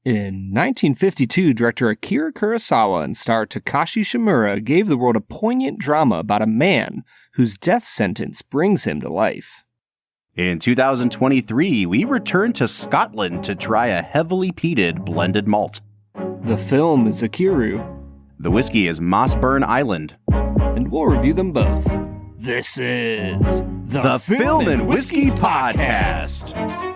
In 1952, director Akira Kurosawa and star Takashi Shimura gave the world a poignant drama about a man whose death sentence brings him to life. In 2023, we return to Scotland to try a heavily peated blended malt. The film is Ikiru. The whiskey is Mossburn Island. And we'll review them both. This is the Film and Whiskey Podcast.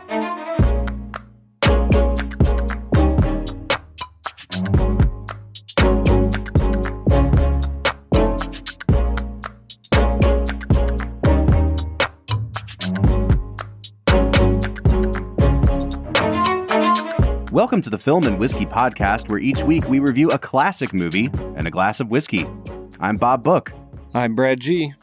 Welcome to the Film and Whiskey Podcast, where each week we review a classic movie and a glass of whiskey. I'm Bob Book. I'm Brad G.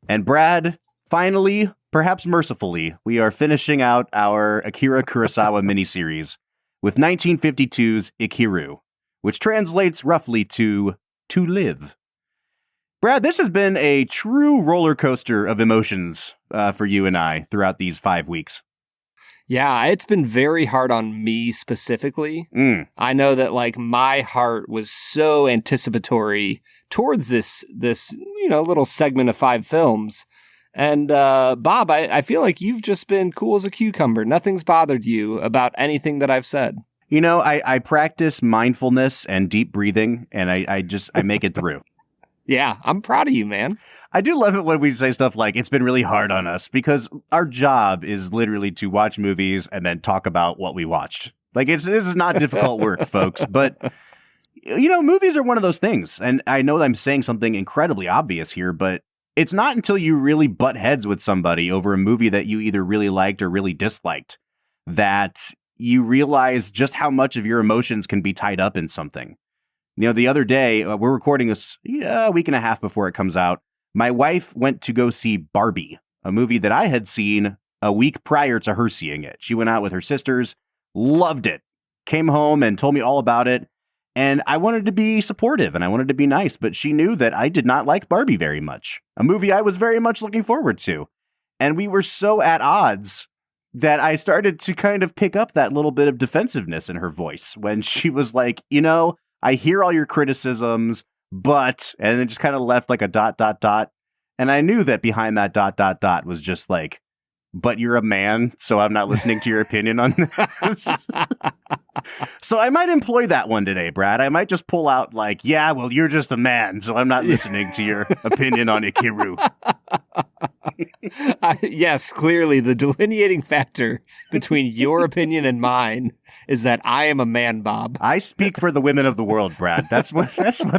And Brad, finally, perhaps mercifully, we are finishing out our Akira Kurosawa miniseries with 1952's Ikiru, which translates roughly to live. Brad, this has been a true roller coaster of emotions for you and I throughout these 5 weeks. Yeah, it's been very hard on me specifically. I know that my heart was so anticipatory towards this little segment of 5 films. And Bob, I feel like you've just been cool as a cucumber. Nothing's bothered you about anything that I've said. You know, I practice mindfulness and deep breathing, and I make it through. Yeah, I'm proud of you, man. I do love it when we say stuff like, it's been really hard on us, because our job is literally to watch movies and then talk about what we watched. This is not difficult work, folks, but, movies are one of those things. And I know I'm saying something incredibly obvious here, but it's not until you really butt heads with somebody over a movie that you either really liked or really disliked that you realize just how much of your emotions can be tied up in something. The other day, we're recording this a week and a half before it comes out. My wife went to go see Barbie, a movie that I had seen a week prior to her seeing it. She went out with her sisters, loved it, came home and told me all about it. And I wanted to be supportive and I wanted to be nice, but she knew that I did not like Barbie very much, a movie I was very much looking forward to. And we were so at odds that I started to kind of pick up that little bit of defensiveness in her voice when she was like, I hear all your criticisms, but, and then just kind of left like a ... And I knew that behind that ... was just like, but you're a man, so I'm not listening to your opinion on this. So I might employ that one today, Brad. I might just pull out you're just a man, so I'm not listening to your opinion on Ikiru. Yes, clearly the delineating factor between your opinion and mine is that I am a man, Bob. I speak for the women of the world, Brad. That's what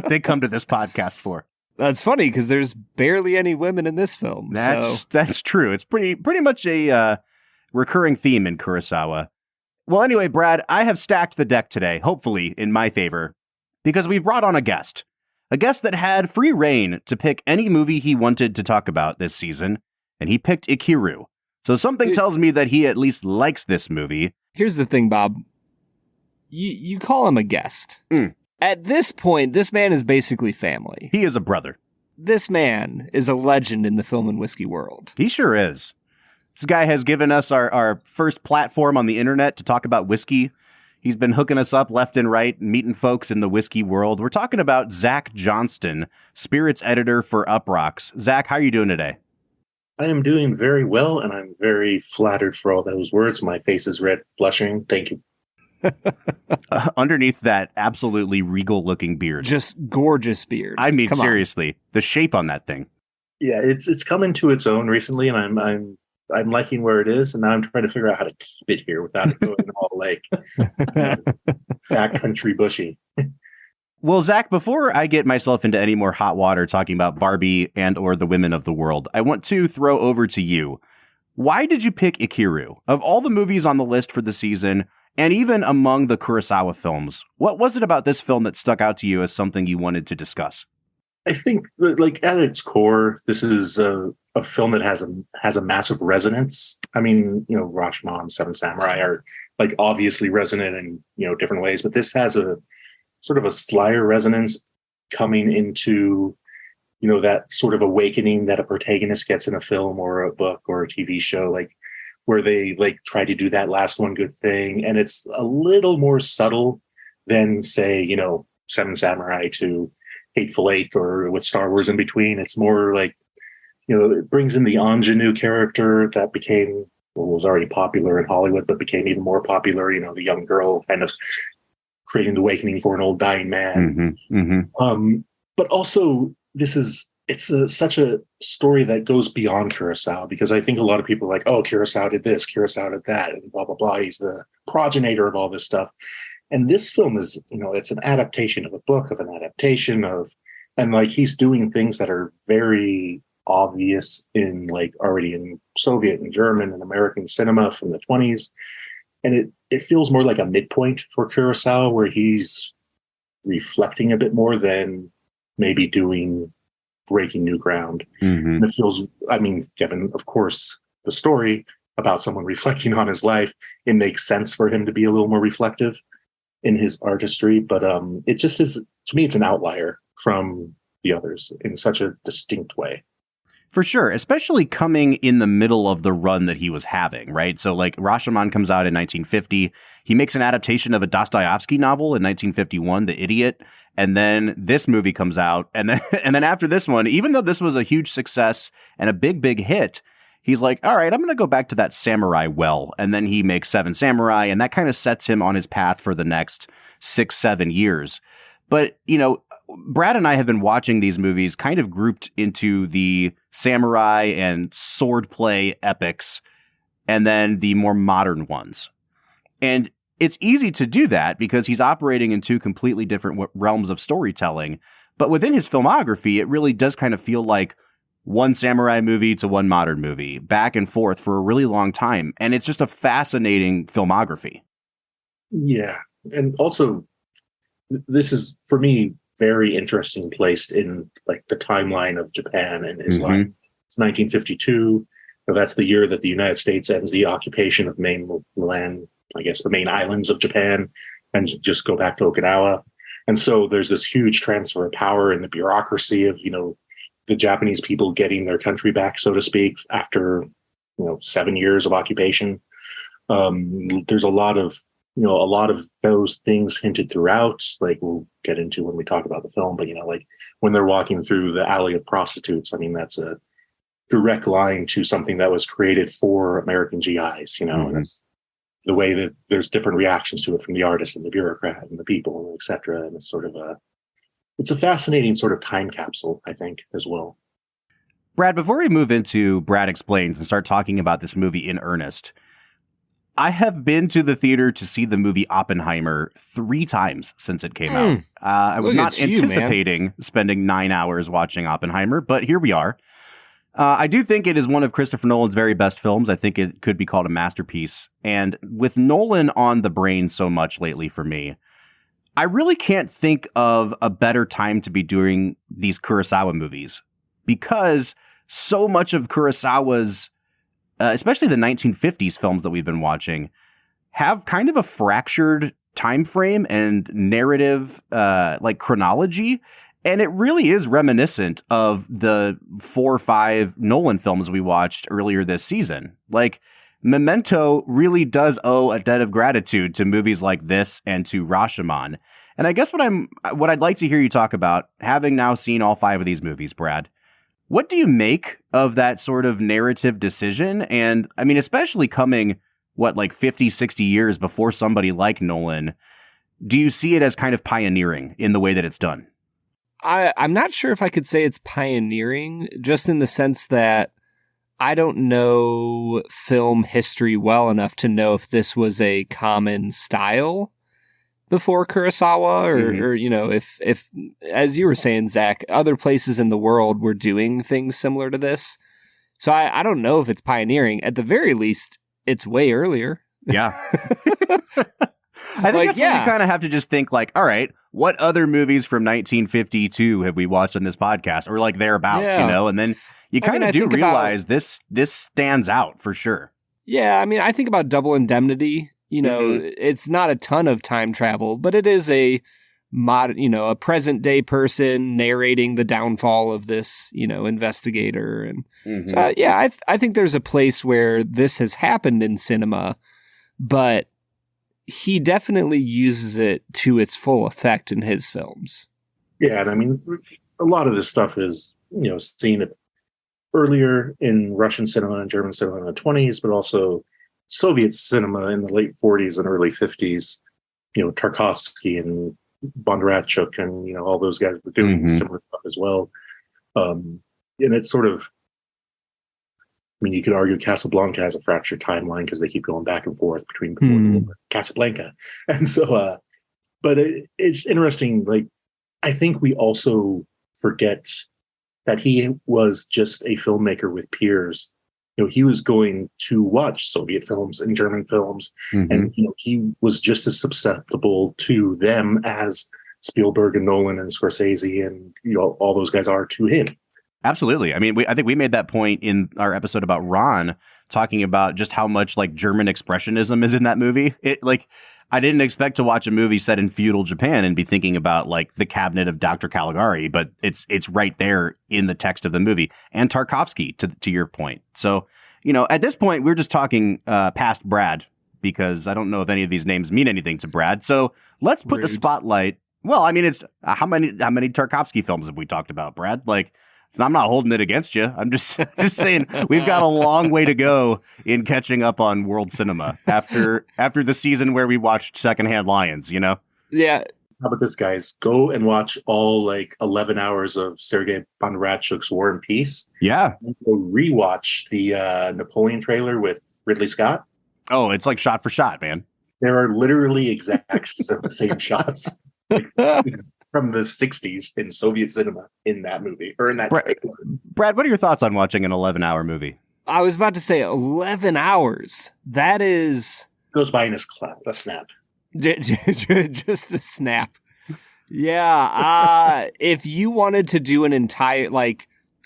they come to this podcast for. That's funny because there's barely any women in this film. That's true. It's pretty much a recurring theme in Kurosawa. Well, anyway, Brad, I have stacked the deck today, hopefully in my favor, because we've brought on a guest that had free reign to pick any movie he wanted to talk about this season, and he picked Ikiru. So something tells me that he at least likes this movie. Here's the thing, Bob. You call him a guest. At this point, this man is basically family. He is a brother. This man is a legend in the film and whiskey world. He sure is. This guy has given us our first platform on the internet to talk about whiskey. He's been hooking us up left and right, meeting folks in the whiskey world. We're talking about Zach Johnston, spirits editor for UPROXX. Zach, how are you doing today? I am doing very well, and I'm very flattered for all those words. My face is red, blushing. Thank you. Underneath that absolutely regal-looking beard. Just gorgeous beard. I mean, seriously, the shape on that thing. Yeah, it's come into its own recently, and I'm liking where it is, and now I'm trying to figure out how to keep it here without it going all backcountry bushy. Well, Zach, before I get myself into any more hot water talking about Barbie and or the women of the world, I want to throw over to you. Why did you pick Ikiru? Of all the movies on the list for the season, and even among the Kurosawa films, what was it about this film that stuck out to you as something you wanted to discuss? I think that, at its core, this is a film that has a massive resonance. I mean, Rashomon and Seven Samurai are obviously resonant in different ways, but this has a sort of a slyer resonance coming into that sort of awakening that a protagonist gets in a film or a book or a TV show. where they like try to do that last one good thing. And it's a little more subtle than, say, you know, Seven Samurai to Hateful Eight or with Star Wars in between. It's more like, you know, it brings in the ingenue character that became, well, was already popular in Hollywood, but became even more popular, you know, the young girl kind of creating the awakening for an old dying man. But also, such a story that goes beyond Kurosawa, because I think a lot of people are like, oh, Kurosawa did this, Kurosawa did that, and blah, blah, blah. He's the progenitor of all this stuff. And this film is, you know, it's an adaptation of a book, of an adaptation of, and like he's doing things that are very obvious in like already in Soviet and German and American cinema from the 20s. And it feels more like a midpoint for Kurosawa, where he's reflecting a bit more than maybe breaking new ground. And it feels, I mean, given, of course, the story about someone reflecting on his life, it makes sense for him to be a little more reflective in his artistry. But it just is, to me, it's an outlier from the others in such a distinct way. For sure, especially coming in the middle of the run that he was having, right? So like Rashomon comes out in 1950. He makes an adaptation of a Dostoevsky novel in 1951, The Idiot. And then this movie comes out. And then after this one, even though this was a huge success and a big, big hit, he's like, all right, I'm going to go back to that samurai well. And then he makes Seven Samurai, and that kind of sets him on his path for the next 6-7 years. But, you know, Brad and I have been watching these movies kind of grouped into the samurai and swordplay epics and then the more modern ones. And it's easy to do that because he's operating in two completely different realms of storytelling. But within his filmography, it really does kind of feel like one samurai movie to one modern movie, back and forth for a really long time. And it's just a fascinating filmography. Yeah. And also, this is, for me, very interesting placed in like the timeline of Japan and his life. It's 1952. So that's the year that the United States ends the occupation of mainland, I guess the main islands of Japan, and just go back to Okinawa. And so there's this huge transfer of power in the bureaucracy of, you know, the Japanese people getting their country back, so to speak, after, you know, 7 years of occupation. There's a lot of those things hinted throughout, like we'll get into when we talk about the film, but, you know, like when they're walking through the alley of prostitutes, I mean, that's a direct line to something that was created for American GIs, you know, and it's the way that there's different reactions to it from the artist and the bureaucrat and the people, et cetera. And it's sort of it's a fascinating sort of time capsule, I think, as well. Brad, before we move into Brad Explains and start talking about this movie in earnest, I have been to the theater to see the movie Oppenheimer 3 times since it came out. I was not anticipating spending 9 hours watching Oppenheimer, but here we are. I do think it is one of Christopher Nolan's very best films. I think it could be called a masterpiece. And with Nolan on the brain so much lately for me, I really can't think of a better time to be doing these Kurosawa movies, because so much of Kurosawa's especially the 1950s films that we've been watching, have kind of a fractured time frame and narrative, like chronology. And it really is reminiscent of the 4 or 5 Nolan films we watched earlier this season. Like, Memento really does owe a debt of gratitude to movies like this and to Rashomon. And I guess what I'd like to hear you talk about, having now seen all 5 of these movies, Brad, what do you make of that sort of narrative decision? And I mean, especially coming, like 50, 60 years before somebody like Nolan, do you see it as kind of pioneering in the way that it's done? I'm not sure if I could say it's pioneering, just in the sense that I don't know film history well enough to know if this was a common style before Kurosawa, or you know, if as you were saying, Zach, other places in the world were doing things similar to this. So I don't know if it's pioneering. At the very least, it's way earlier. Yeah. I think that's when you kind of have to just think like, all right, what other movies from 1952 have we watched on this podcast, or like thereabouts, you know? And then you kind of do realize this stands out for sure. Yeah, I mean, I think about Double Indemnity. You know, it's not a ton of time travel, but it is a a present day person narrating the downfall of this, investigator. And so, I think there's a place where this has happened in cinema, but he definitely uses it to its full effect in his films. Yeah, and I mean, a lot of this stuff is, seen it earlier in Russian cinema and German cinema in the 1920s, but also Soviet cinema in the late 1940s and early 1950s. Tarkovsky and Bondarchuk and, all those guys were doing similar stuff as well. And it's sort of, you could argue Casablanca has a fractured timeline because they keep going back and forth between Casablanca. And so, but it's interesting. Like, I think we also forget that he was just a filmmaker with peers. He was going to watch Soviet films and German films, and he was just as susceptible to them as Spielberg and Nolan and Scorsese and all those guys are to him. Absolutely. I mean, I think we made that point in our episode about Ron, talking about just how much like German expressionism is in that movie. I didn't expect to watch a movie set in feudal Japan and be thinking about like the cabinet of Dr. Caligari, but it's right there in the text of the movie. And Tarkovsky, to your point. So, at this point, we're just talking past Brad, because I don't know if any of these names mean anything to Brad. So let's put the spotlight. Well, I mean, it's how many Tarkovsky films have we talked about, Brad? Like, I'm not holding it against you. I'm just saying we've got a long way to go in catching up on world cinema after the season where we watched Secondhand Lions, Yeah. How about this, guys? Go and watch all 11 hours of Sergei Bondarchuk's War and Peace. Yeah. And go rewatch the Napoleon trailer with Ridley Scott. Oh, it's like shot for shot, man. There are literally exact same shots from the 60s in Soviet cinema in that movie or in that trailer. Brad, what are your thoughts on watching an 11-hour movie? I was about to say 11 hours. That is... Goes by in a snap. Just a snap. Yeah. If you wanted to do an entire,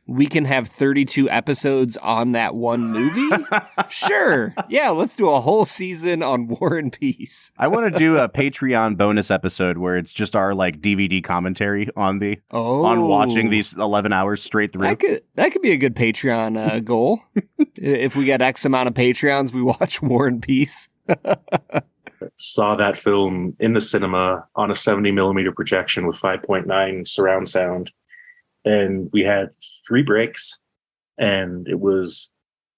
we can have 32 episodes on that one movie. Sure. Yeah. Let's do a whole season on War and Peace. I want to do a Patreon bonus episode where it's just our DVD commentary on on watching these 11 hours straight through. That could be a good Patreon goal. If we get X amount of Patreons, we watch War and Peace. Saw that film in the cinema on a 70 millimeter projection with 5.9 surround sound. And we had 3 breaks, and it was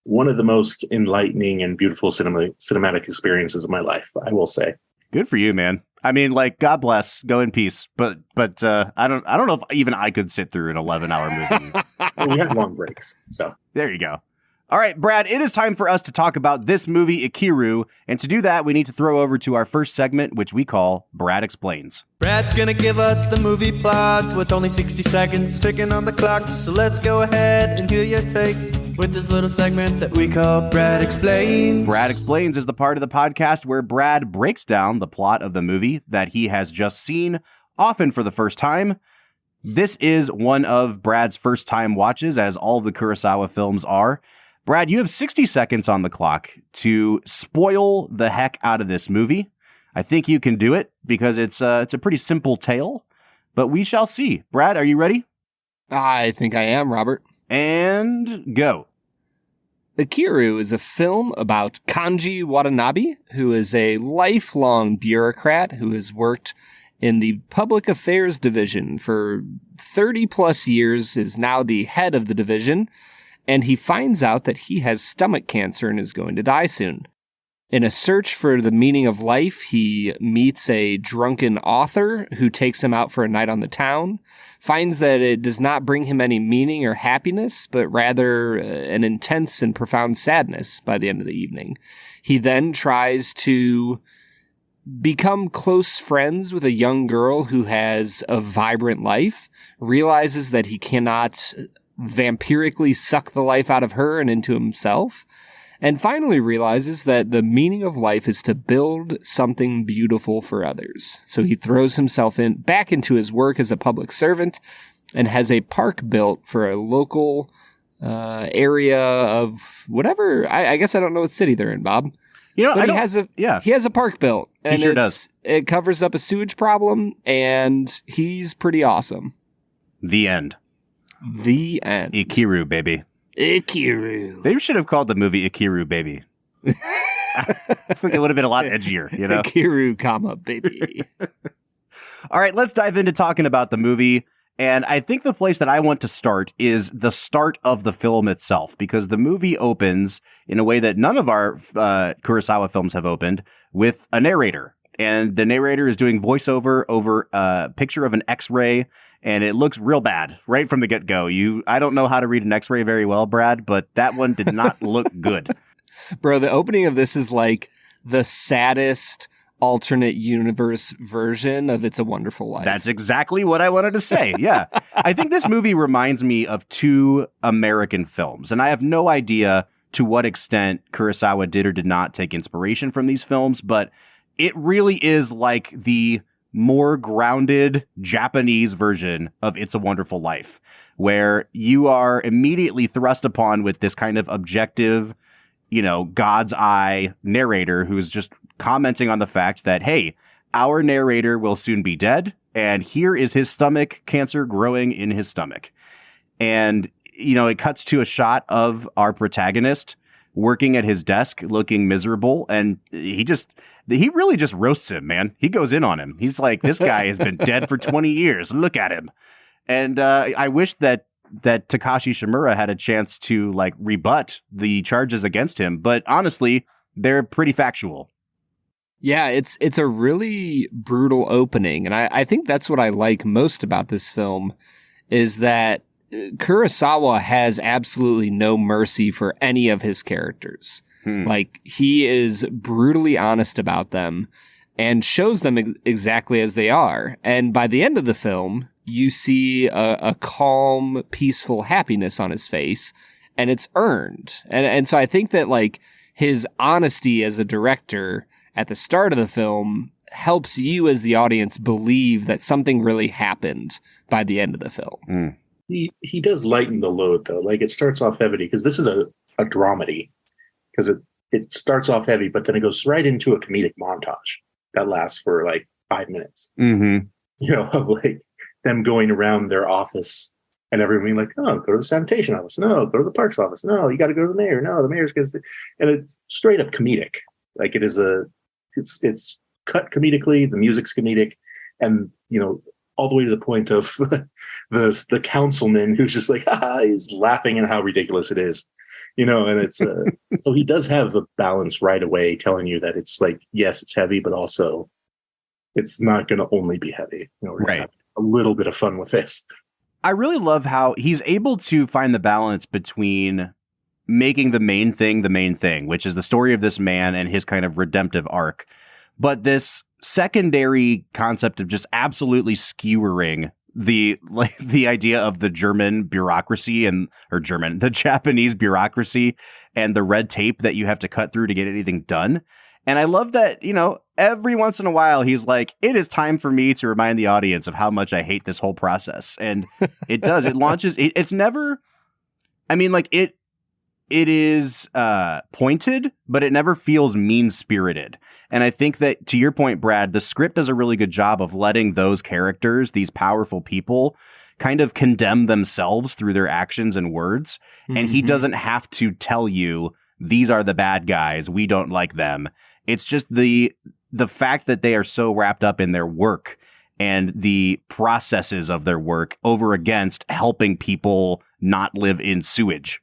one of the most enlightening and beautiful cinematic experiences of my life, I will say. Good for you, man. I mean, God bless, go in peace. But I don't know if even I could sit through an 11-hour movie. Well, we had long breaks, so there you go. All right, Brad, it is time for us to talk about this movie, Ikiru. And to do that, we need to throw over to our first segment, which we call Brad Explains. Brad's gonna give us the movie plot with only 60 seconds ticking on the clock. So let's go ahead and hear your take with this little segment that we call Brad Explains. Brad Explains is the part of the podcast where Brad breaks down the plot of the movie that he has just seen, often for the first time. This is one of Brad's first time watches, as all the Kurosawa films are. Brad, you have 60 seconds on the clock to spoil the heck out of this movie. I think you can do it because it's a pretty simple tale, but we shall see. Brad, are you ready? I think I am, Robert. And go. Ikiru is a film about Kanji Watanabe, who is a lifelong bureaucrat who has worked in the public affairs division for 30 plus years, is now the head of the division, and he finds out that he has stomach cancer and is going to die soon. In a search for the meaning of life, he meets a drunken author who takes him out for a night on the town, finds that it does not bring him any meaning or happiness, but rather an intense and profound sadness by the end of the evening. He then tries to become close friends with a young girl who has a vibrant life, realizes that he cannot vampirically suck the life out of her and into himself, and finally realizes that the meaning of life is to build something beautiful for others. So he throws himself back into his work as a public servant and has a park built for a local area of whatever. I guess I don't know what city they're in, Bob. You know, but he has a park built, and he sure does. It covers up a sewage problem, and he's pretty awesome. The end. The end. Ikiru, baby. Ikiru. They should have called the movie Ikiru, baby. I think it would have been a lot edgier, you know? Ikiru, baby. All right, let's dive into talking about the movie. And I think the place that I want to start is the start of the film itself, because the movie opens in a way that none of our Kurosawa films have opened, with a narrator. And the narrator is doing voiceover over a picture of an X-ray, and it looks real bad right from the get-go. I don't know how to read an X-ray very well, Brad, but that one did not look good. Bro, the opening of this is like the saddest alternate universe version of It's a Wonderful Life. That's exactly what I wanted to say. Yeah. I think this movie reminds me of two American films, and I have no idea to what extent Kurosawa did or did not take inspiration from these films, but it really is like the more grounded Japanese version of It's a Wonderful Life, where you are immediately thrust upon with this kind of objective, God's eye narrator who's just commenting on the fact that, hey, our narrator will soon be dead, and here is his stomach cancer growing in his stomach. And, it cuts to a shot of our protagonist working at his desk, looking miserable, and he really just roasts him, man. He goes in on him. He's like, this guy has been dead for 20 years. Look at him. And I wish that Takashi Shimura had a chance to rebut the charges against him, but honestly, they're pretty factual. Yeah, it's a really brutal opening, and I think that's what I like most about this film, is that Kurosawa has absolutely no mercy for any of his characters. He is brutally honest about them and shows them exactly as they are. And by the end of the film, you see a calm, peaceful happiness on his face, and it's earned. And so I think that his honesty as a director at the start of the film helps you as the audience believe that something really happened by the end of the film. He does lighten the load, though. It starts off heavy because this is a dramedy, because it starts off heavy, but then it goes right into a comedic montage that lasts for 5 minutes. Mm-hmm. Them going around their office and everyone being like, oh, go to the sanitation office. No, go to the parks office. No, you got to go to the mayor. No, the mayor's and it's straight up comedic. It is it's cut comedically. The music's comedic, and all the way to the point of the councilman who's just he's laughing at how ridiculous it is, and it's so he does have the balance right away, telling you that it's yes, it's heavy, but also it's not going to only be heavy. We're going to have a little bit of fun with this. I really love how he's able to find the balance between making the main thing, which is the story of this man and his kind of redemptive arc, but this secondary concept of just absolutely skewering the idea of the German bureaucracy the Japanese bureaucracy and the red tape that you have to cut through to get anything done. And I love that, every once in a while he's like, it is time for me to remind the audience of how much I hate this whole process. And it does. It launches. It's never, it is pointed, but it never feels mean-spirited. And I think that, to your point, Brad, the script does a really good job of letting those characters, these powerful people, kind of condemn themselves through their actions and words. Mm-hmm. And he doesn't have to tell you, these are the bad guys, we don't like them. It's just the fact that they are so wrapped up in their work and the processes of their work over against helping people not live in sewage.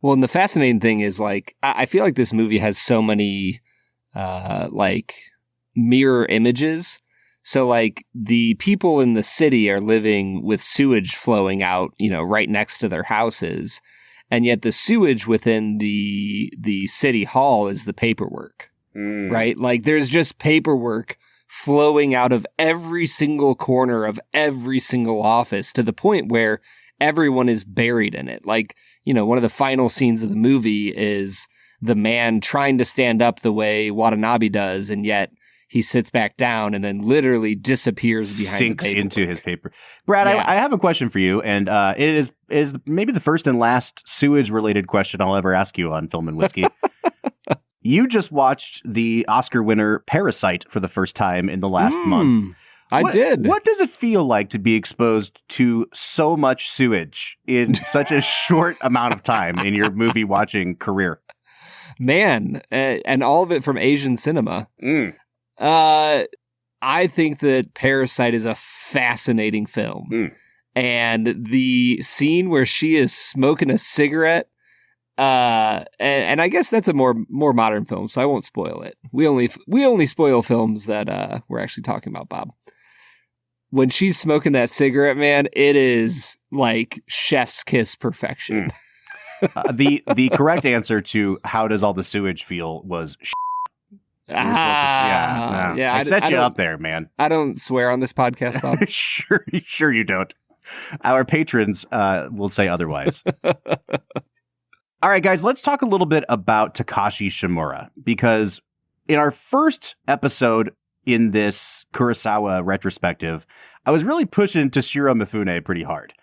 Well, and the fascinating thing is, I feel like this movie has so many, mirror images. So, the people in the city are living with sewage flowing out, right next to their houses. And yet the sewage within the city hall is the paperwork, right? There's just paperwork flowing out of every single corner of every single office, to the point where everyone is buried in it. One of the final scenes of the movie is the man trying to stand up the way Watanabe does, and yet he sits back down and then literally disappears behind sinks into his paper. Brad, yeah. I have a question for you, and it is maybe the first and last sewage-related question I'll ever ask you on Film and Whiskey. you just watched the Oscar winner Parasite for the first time in the last month. I did. What does it feel like to be exposed to so much sewage in such a short amount of time in your movie watching career? Man, and all of it from Asian cinema. I think that Parasite is a fascinating film. And the scene where she is smoking a cigarette, and I guess that's a more modern film, so I won't spoil it. We only spoil films that we're actually talking about, Bob. When she's smoking that cigarette, man, it is like chef's kiss perfection. The correct answer to how does all the sewage feel was I set you up there, man. I don't swear on this podcast, Bob. Sure you don't. Our patrons will say otherwise. All right, guys, let's talk a little bit about Takashi Shimura, because in our first episode in this Kurosawa retrospective, I was really pushing Toshiro Mifune pretty hard.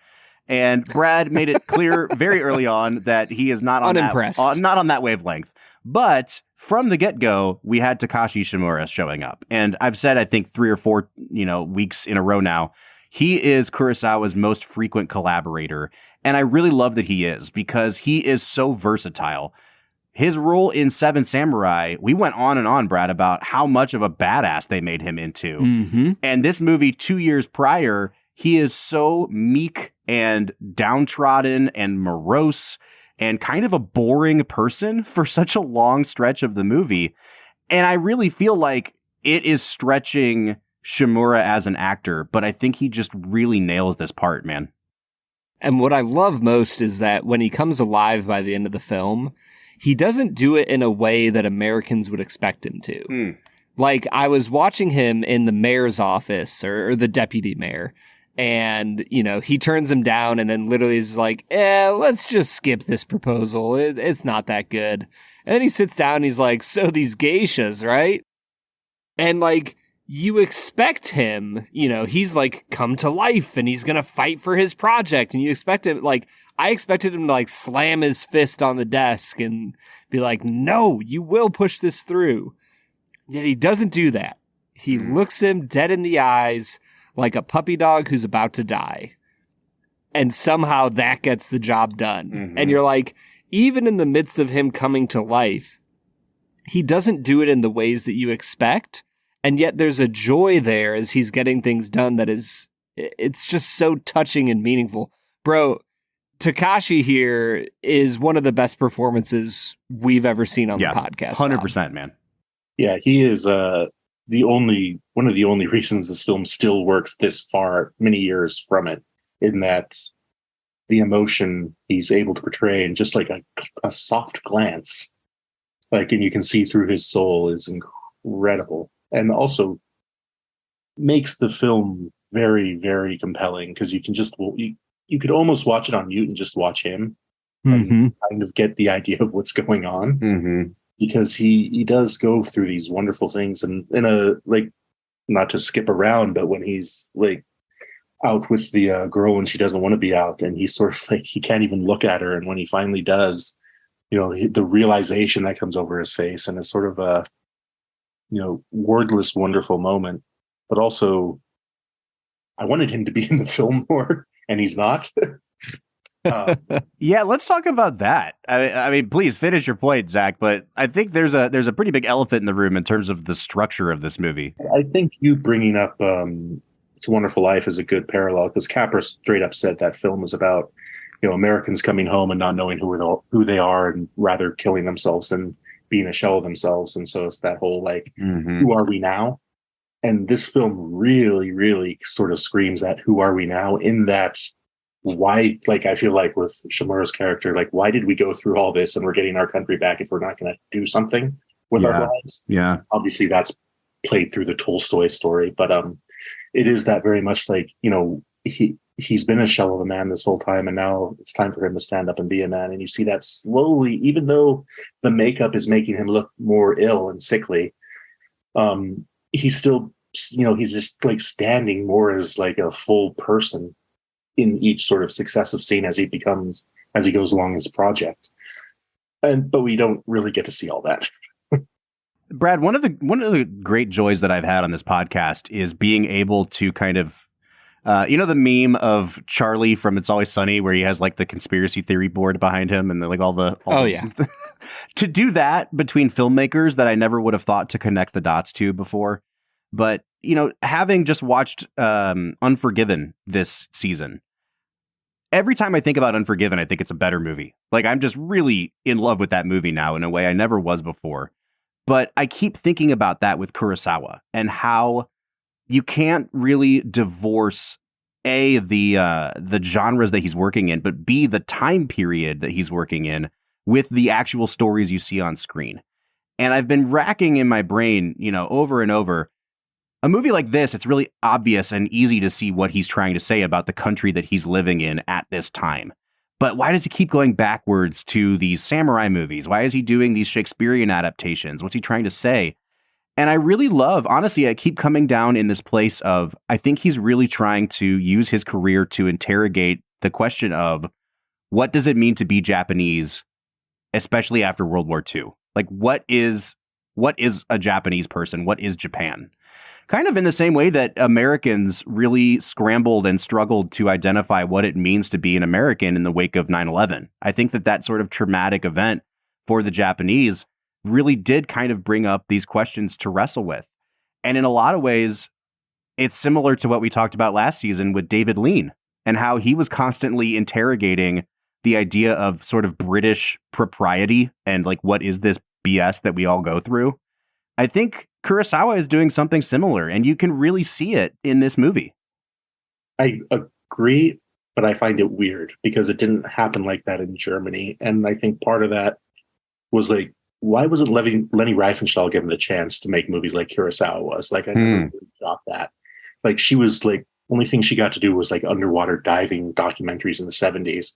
And Brad made it clear very early on that he is not on that wavelength. But from the get-go, we had Takashi Shimura showing up. And I've said, I think 3 or 4, weeks in a row now, he is Kurosawa's most frequent collaborator. And I really love that he is, because he is so versatile. His role in Seven Samurai, we went on and on, Brad, about how much of a badass they made him into. And this movie 2 years prior, he is so meek and downtrodden and morose and kind of a boring person for such a long stretch of the movie. And I really feel like it is stretching Shimura as an actor, but I think he just really nails this part, man. And what I love most is that when he comes alive by the end of the film, he doesn't do it in a way that Americans would expect him to. Like, I was watching him in the mayor's office or the deputy mayor, and, he turns him down and then literally is like, let's just skip this proposal. It's not that good. And then he sits down and he's like, so these geishas, right? And, like, you expect him, he's like come to life and he's going to fight for his project. And you expect him, like, I expected him to like slam his fist on the desk and be like, no, you will push this through. Yet he doesn't do that. He looks him dead in the eyes like a puppy dog who's about to die. And somehow that gets the job done. And you're like, even in the midst of him coming to life, he doesn't do it in the ways that you expect. And yet there's a joy there as he's getting things done that is, it's just so touching and meaningful. Bro, Takashi here is one of the best performances we've ever seen on the podcast. 100%, man. Yeah, he is one of the only reasons this film still works this far, many years from it, in that the emotion he's able to portray in just like a soft glance, like, and you can see through his soul, is incredible. And also makes the film very, very compelling, because you can just, you could almost watch it on mute and just watch him and kind of get the idea of what's going on. Because he does go through these wonderful things, and in a, like, not to skip around, but when he's like out with the girl when she doesn't want to be out, and he's sort of like, he can't even look at her. And when he finally does, the realization that comes over his face, and it's sort of a, wordless, wonderful moment. But also, I wanted him to be in the film more, and he's not. Yeah, let's talk about that. I mean, please finish your point, Zach. But I think there's a pretty big elephant in the room in terms of the structure of this movie. I think you bringing up It's a Wonderful Life is a good parallel, because Capra straight up said that film is about Americans coming home and not knowing who they are, and rather killing themselves than being a shell of themselves. And so it's that whole like, who are we now? And this film really, really sort of screams that who are we now, in that why, like, I feel like with Shimura's character, like, why did we go through all this and we're getting our country back if we're not going to do something with our lives? Yeah. Obviously that's played through the Tolstoy story, but it is that very much like, he's been a shell of a man this whole time, and now it's time for him to stand up and be a man. And you see that slowly, even though the makeup is making him look more ill and sickly, he's still, he's just like standing more as like a full person in each sort of successive scene as he goes along his project. But we don't really get to see all that. Brad, one of the great joys that I've had on this podcast is being able to kind of, the meme of Charlie from It's Always Sunny, where he has like the conspiracy theory board behind him and like yeah. To do that between filmmakers that I never would have thought to connect the dots to before. But, having just watched Unforgiven this season, every time I think about Unforgiven, I think it's a better movie. Like, I'm just really in love with that movie now in a way I never was before. But I keep thinking about that with Kurosawa and how you can't really divorce the genres that he's working in, but B, the time period that he's working in with the actual stories you see on screen. And I've been racking in my brain, over and over. A movie like this, it's really obvious and easy to see what he's trying to say about the country that he's living in at this time. But why does he keep going backwards to these samurai movies? Why is he doing these Shakespearean adaptations? What's he trying to say? And I really love, honestly, I keep coming down in this place of, I think he's really trying to use his career to interrogate the question of what does it mean to be Japanese, especially after World War II? Like, what is a Japanese person? What is Japan? Kind of in the same way that Americans really scrambled and struggled to identify what it means to be an American in the wake of 9/11. I think that sort of traumatic event for the Japanese really did kind of bring up these questions to wrestle with. And in a lot of ways, it's similar to what we talked about last season with David Lean and how he was constantly interrogating the idea of sort of British propriety and like, what is this BS that we all go through? I think Kurosawa is doing something similar, and you can really see it in this movie. I agree, but I find it weird because it didn't happen like that in Germany. And I think part of that was like, why wasn't Leni Riefenstahl given the chance to make movies like Kurosawa was? Like, I never really got that. Like, she was like, only thing she got to do was like underwater diving documentaries in the 70s.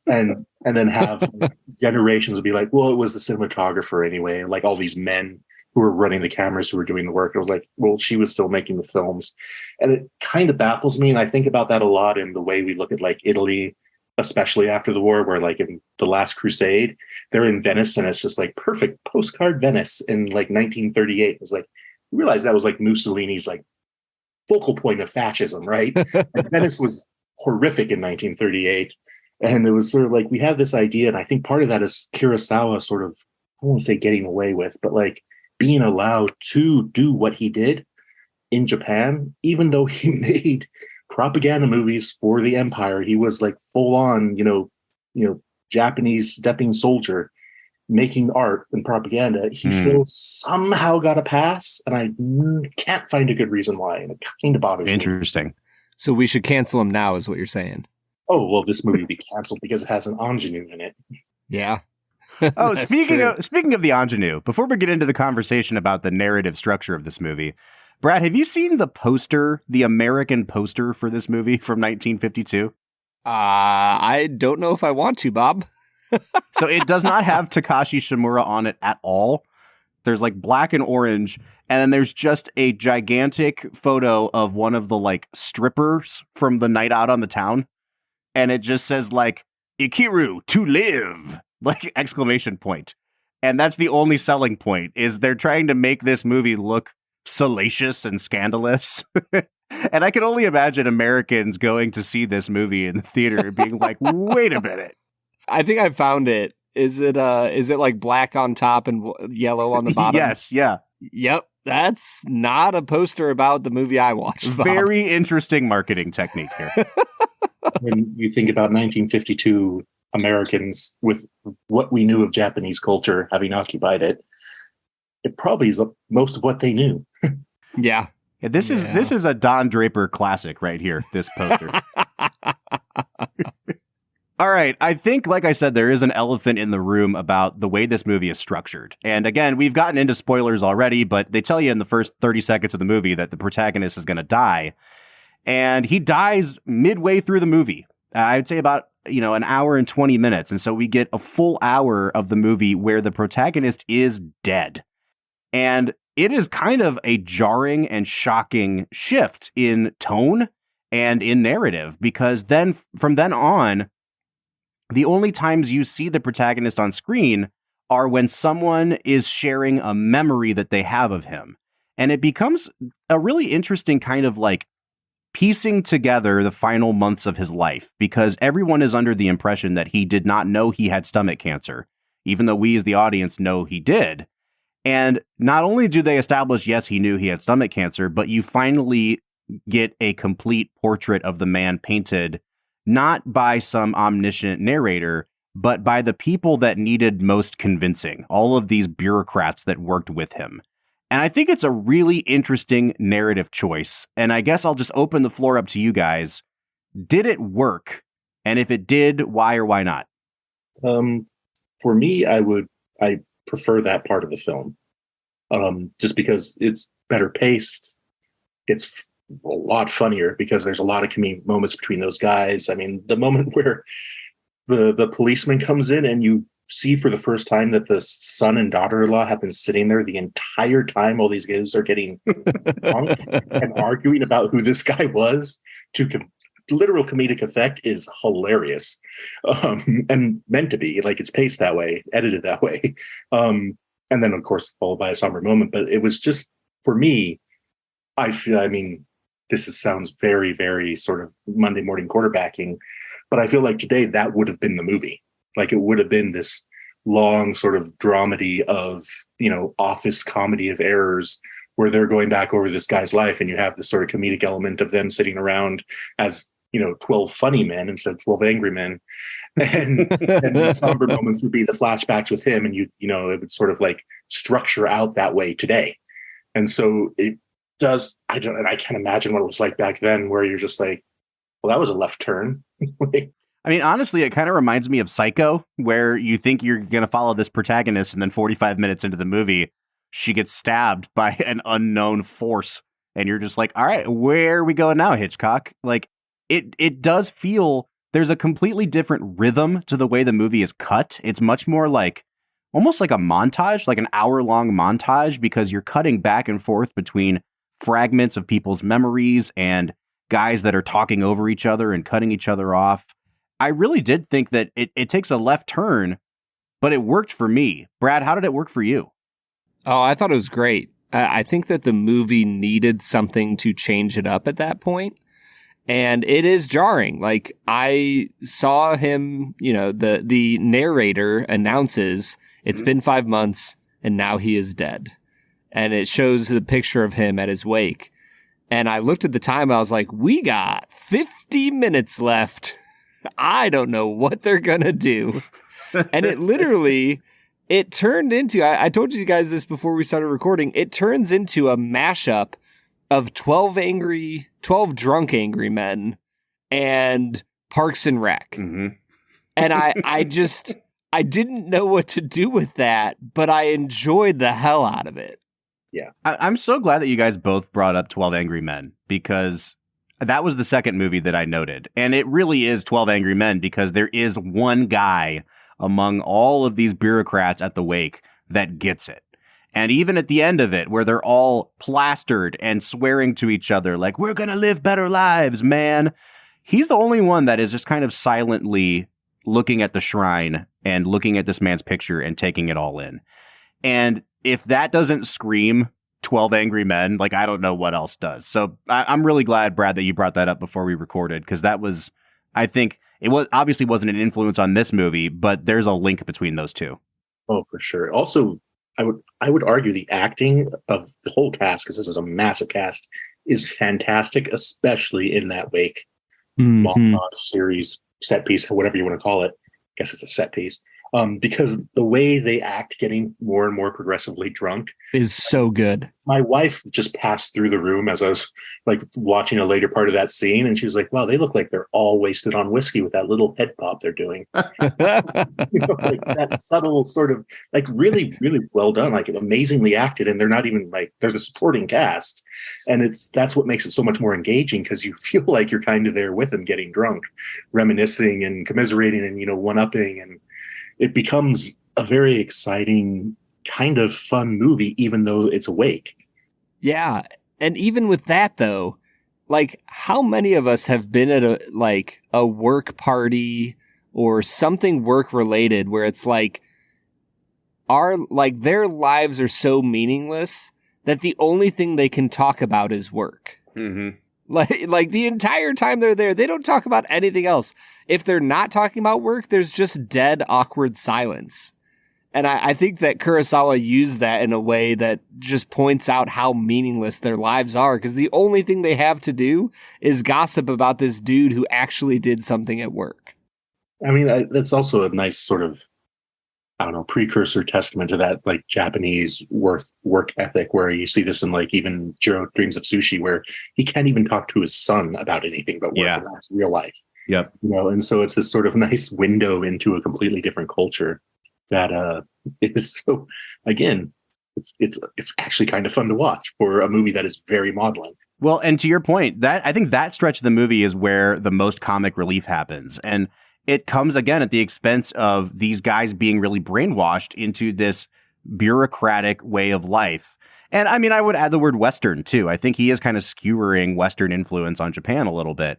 and then have generations be like, well, it was the cinematographer anyway. And like all these men who were running the cameras, who were doing the work. It was like, well, she was still making the films. And it kind of baffles me. And I think about that a lot in the way we look at like Italy, especially after the war, where like in The Last Crusade, they're in Venice and it's just like perfect postcard Venice in like 1938. It was like, you realize that was like Mussolini's like focal point of fascism, right? And Venice was horrific in 1938. And it was sort of like, we have this idea. And I think part of that is Kurosawa sort of, I won't say getting away with, but like, being allowed to do what he did in Japan, even though he made propaganda movies for the empire. He was like full on, Japanese stepping soldier making art and propaganda. He still somehow got a pass, and I can't find a good reason why. And it kind of bothers me. Interesting. So we should cancel him now, is what you're saying. Oh, well, this movie would be canceled because it has an ingenue in it. Yeah. Oh, speaking of the ingenue, before we get into the conversation about the narrative structure of this movie, Brad, have you seen the poster, the American poster for this movie from 1952? I don't know if I want to, Bob. So it does not have Takashi Shimura on it at all. There's like black and orange, and then there's just a gigantic photo of one of the like strippers from the Night Out on the Town, and it just says like Ikiru to live. Like exclamation point. And that's the only selling point, is they're trying to make this movie look salacious and scandalous. And I can only imagine Americans going to see this movie in the theater and being like, wait a minute. I think I found it. Is it like black on top and yellow on the bottom? Yes, yeah. Yep. That's not a poster about the movie I watched, Bob. Very interesting marketing technique here. When you think about 1952 Americans with what we knew of Japanese culture, having occupied it, it probably is most of what they knew. Yeah. This is a Don Draper classic right here, this poster. All right. I think, like I said, there is an elephant in the room about the way this movie is structured. And again, we've gotten into spoilers already, but they tell you in the first 30 seconds of the movie that the protagonist is going to die. And he dies midway through the movie. I'd say about an hour and 20 minutes. And so we get a full hour of the movie where the protagonist is dead. And it is kind of a jarring and shocking shift in tone and in narrative, because then from then on, the only times you see the protagonist on screen are when someone is sharing a memory that they have of him. And it becomes a really interesting kind of like piecing together the final months of his life, because everyone is under the impression that he did not know he had stomach cancer, even though we as the audience know he did. And not only do they establish, yes, he knew he had stomach cancer, but you finally get a complete portrait of the man painted not by some omniscient narrator, but by the people that needed most convincing, all of these bureaucrats that worked with him. And I think it's a really interesting narrative choice. And I guess I'll just open the floor up to you guys. Did it work? And if it did, why or why not? For me, I prefer that part of the film. Just because it's better paced. It's a lot funnier because there's a lot of comedic moments between those guys. I mean, the moment where the policeman comes in and you see for the first time that the son and daughter-in-law have been sitting there the entire time while these guys are getting drunk and arguing about who this guy was to literal comedic effect is hilarious. And meant to be, like, it's paced that way, edited that way. And then of course followed by a somber moment. But it was just, for me, I mean, sounds very, very sort of Monday morning quarterbacking, but I feel like today that would have been the movie. Like, it would have been this long sort of dramedy of, office comedy of errors where they're going back over this guy's life, and you have this sort of comedic element of them sitting around as, 12 funny men instead of 12 angry men. And the somber moments would be the flashbacks with him, and it would sort of like structure out that way today. And so it does, I can't imagine what it was like back then, where you're just like, well, that was a left turn. I mean, honestly, it kind of reminds me of Psycho, where you think you're going to follow this protagonist, and then 45 minutes into the movie, she gets stabbed by an unknown force. And you're just like, all right, where are we going now, Hitchcock? Like, it does feel there's a completely different rhythm to the way the movie is cut. It's much more like, almost like a montage, like an hour-long montage, because you're cutting back and forth between fragments of people's memories and guys that are talking over each other and cutting each other off. I really did think that it takes a left turn, but it worked for me. Brad, how did it work for you? Oh, I thought it was great. I think that the movie needed something to change it up at that point. And it is jarring. Like, I saw him, the narrator announces it's been 5 months and now he is dead. And it shows the picture of him at his wake. And I looked at the time, I was like, we got 50 minutes left. I don't know what they're going to do. And it literally, it turned into, I told you guys this before we started recording, it turns into a mashup of 12 drunk angry men and Parks and Rec. Mm-hmm. And I didn't know what to do with that, but I enjoyed the hell out of it. Yeah. I'm so glad that you guys both brought up 12 Angry Men, because that was the second movie that I noted. And it really is 12 Angry Men, because there is one guy among all of these bureaucrats at the wake that gets it. And even at the end of it, where they're all plastered and swearing to each other, like, we're going to live better lives, man. He's the only one that is just kind of silently looking at the shrine and looking at this man's picture and taking it all in. And if that doesn't scream 12 Angry Men, like, I don't know what else does. So I'm really glad, Brad, that you brought that up before we recorded, because that was, I think, it was obviously wasn't an influence on this movie, but there's a link between those two. Oh, for sure. Also, I would argue the acting of the whole cast, because this is a massive cast, is fantastic, especially in that wake montage series, set piece, whatever you want to call it. I guess it's a set piece. Because the way they act getting more and more progressively drunk is so good. My wife just passed through the room as I was like watching a later part of that scene, and she was like, wow, they look like they're all wasted on whiskey with that little head pop they're doing. Like that subtle sort of, like, really, really well done, like amazingly acted, and they're not even like, they're the supporting cast. And that's what makes it so much more engaging, because you feel like you're kind of there with them getting drunk, reminiscing and commiserating and, one-upping, and it becomes a very exciting, kind of fun movie, even though it's awake. Yeah. And even with that, though, like, how many of us have been at a work party or something work related where it's like, are like their lives are so meaningless that the only thing they can talk about is work. Mm-hmm. Like the entire time they're there, they don't talk about anything else. If they're not talking about work, there's just dead, awkward silence. And I think that Kurosawa used that in a way that just points out how meaningless their lives are, because the only thing they have to do is gossip about this dude who actually did something at work. I mean, that's also a nice sort of, I don't know, precursor testament to that like Japanese work ethic, where you see this in like even Jiro Dreams of Sushi, where he can't even talk to his son about anything but work. Yeah. And that's real life. Yep. You know, and so it's this sort of nice window into a completely different culture that is so, again, it's actually kind of fun to watch for a movie that is very maudlin. Well, and to your point, that I think that stretch of the movie is where the most comic relief happens. And it comes again at the expense of these guys being really brainwashed into this bureaucratic way of life. And I mean, I would add the word Western too. I think he is kind of skewering Western influence on Japan a little bit.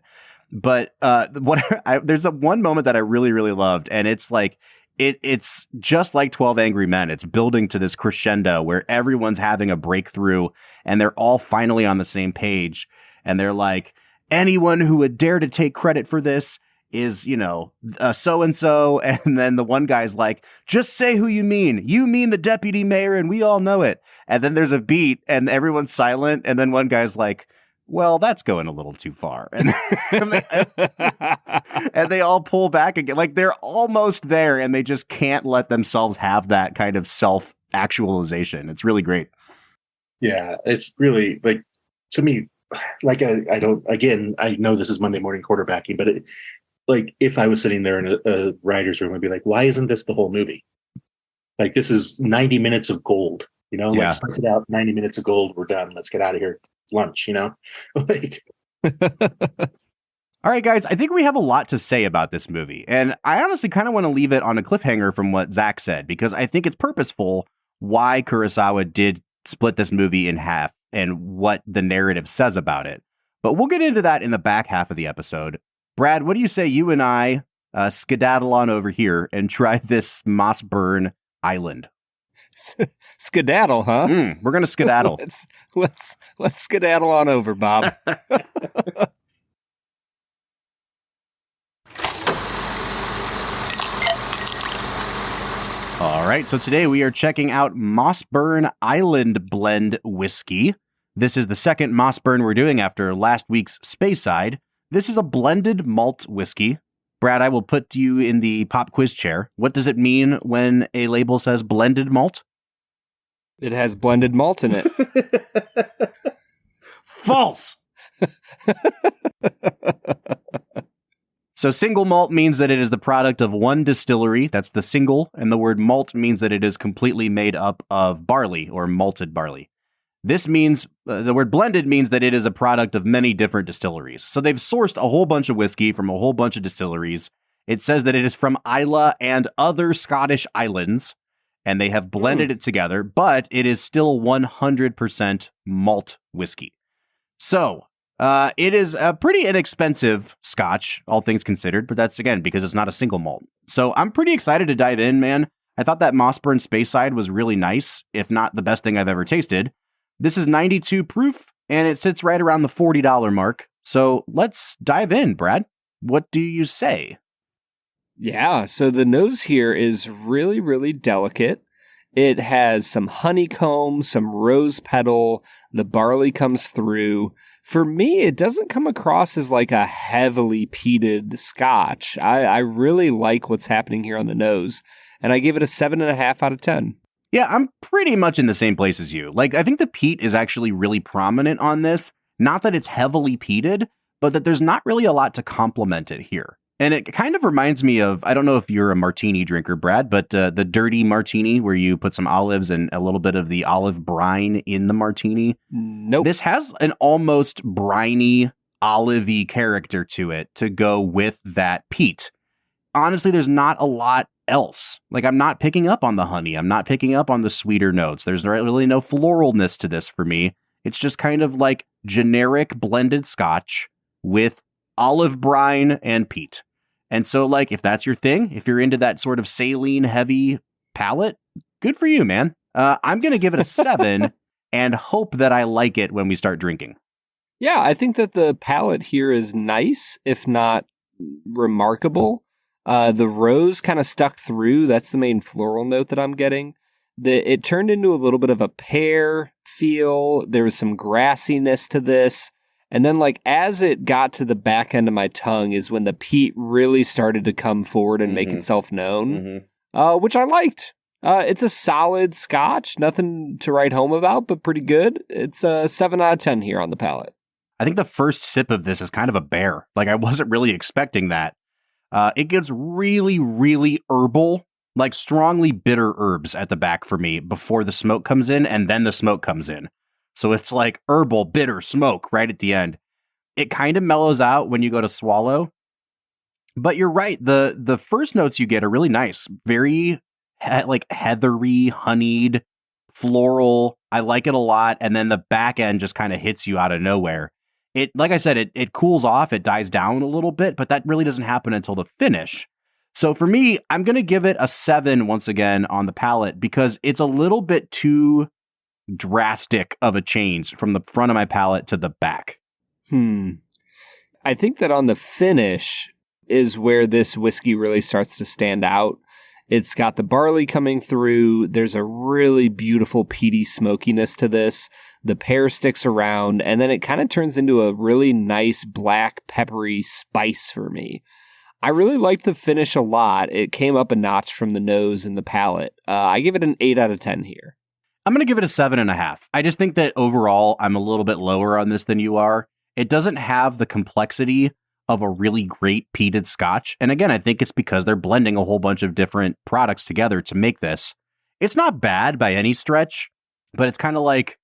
But there's one moment that I really, really loved. And it's like, it's just like 12 Angry Men. It's building to this crescendo where everyone's having a breakthrough and they're all finally on the same page. And they're like, anyone who would dare to take credit for this is, you know, so-and-so. And then the one guy's like, just say who you mean. You mean the deputy mayor, and we all know it. And then there's a beat and everyone's silent. And then one guy's like, well, that's going a little too far. And they all pull back again. Like they're almost there and they just can't let themselves have that kind of self-actualization. It's really great. Yeah, it's really like, to me, like I don't, again, I know this is Monday morning quarterbacking, but like if I was sitting there in a writer's room, I'd be like, why isn't this the whole movie? Like this is 90 minutes of gold, you know, like stretch it out, 90 minutes of gold. We're done. Let's get out of here. Lunch, you know, like. All right, guys, I think we have a lot to say about this movie. And I honestly kind of want to leave it on a cliffhanger from what Zach said, because I think it's purposeful why Kurosawa did split this movie in half and what the narrative says about it. But we'll get into that in the back half of the episode. Brad, what do you say you and I skedaddle on over here and try this Mossburn Island? Skedaddle, huh? We're going to skedaddle. let's skedaddle on over, Bob. All right, so today we are checking out Mossburn Island Blend Whiskey. This is the second Mossburn we're doing after last week's Speyside. This is a blended malt whiskey. Brad, I will put you in the pop quiz chair. What does it mean when a label says blended malt? It has blended malt in it. False! So single malt means that it is the product of one distillery. That's the single. And the word malt means that it is completely made up of barley or malted barley. This means, the word blended means that it is a product of many different distilleries. So they've sourced a whole bunch of whiskey from a whole bunch of distilleries. It says that it is from Islay and other Scottish islands, and they have blended it together, but it is still 100% malt whiskey. So it is a pretty inexpensive Scotch, all things considered, but that's, again, because it's not a single malt. So I'm pretty excited to dive in, man. I thought that Mossburn Speyside was really nice, if not the best thing I've ever tasted. This is 92 proof, and it sits right around the $40 mark. So let's dive in, Brad. What do you say? Yeah, so the nose here is really, really delicate. It has some honeycomb, some rose petal. The barley comes through. For me, it doesn't come across as like a heavily peated Scotch. I really like what's happening here on the nose, and I give it a 7.5 out of 10. Yeah, I'm pretty much in the same place as you. Like, I think the peat is actually really prominent on this. Not that it's heavily peated, but that there's not really a lot to complement it here. And it kind of reminds me of, I don't know if you're a martini drinker, Brad, but the dirty martini where you put some olives and a little bit of the olive brine in the martini. Nope. This has an almost briny, olivey character to it to go with that peat. Honestly, there's not a lot else. Like, I'm not picking up on the honey. I'm not picking up on the sweeter notes. There's really no floralness to this for me. It's just kind of like generic blended Scotch with olive brine and peat. And so, like, if that's your thing, if you're into that sort of saline heavy palate, Good for you, man. I'm going to give it a 7 and hope that I like it when we start drinking. Yeah, I think that the palate here is nice, if not remarkable. The rose kind of stuck through. That's the main floral note that I'm getting. It turned into a little bit of a pear feel. There was some grassiness to this. And then, like, as it got to the back end of my tongue is when the peat really started to come forward and make itself known, which I liked. It's a solid scotch. Nothing to write home about, but pretty good. It's a 7 out of 10 here on the palate. I think the first sip of this is kind of a bear. Like, I wasn't really expecting that. It gets really, really herbal, like strongly bitter herbs at the back for me before the smoke comes in, and then the smoke comes in. So it's like herbal, bitter smoke right at the end. It kind of mellows out when you go to swallow. But you're right. The first notes you get are really nice. Very like heathery, honeyed, floral. I like it a lot. And then the back end just kind of hits you out of nowhere. It, like I said, it cools off. It dies down a little bit, but that really doesn't happen until the finish. So for me, I'm going to give it a 7 once again on the palate because it's a little bit too drastic of a change from the front of my palate to the back. I think that on the finish is where this whiskey really starts to stand out. It's got the barley coming through. There's a really beautiful peaty smokiness to this. The pear sticks around, and then it kind of turns into a really nice black peppery spice for me. I really liked the finish a lot. It came up a notch from the nose and the palate. I give it an 8 out of 10 here. I'm going to give it a 7.5. I just think that overall, I'm a little bit lower on this than you are. It doesn't have the complexity of a really great peated scotch. And again, I think it's because they're blending a whole bunch of different products together to make this. It's not bad by any stretch, but it's kind of like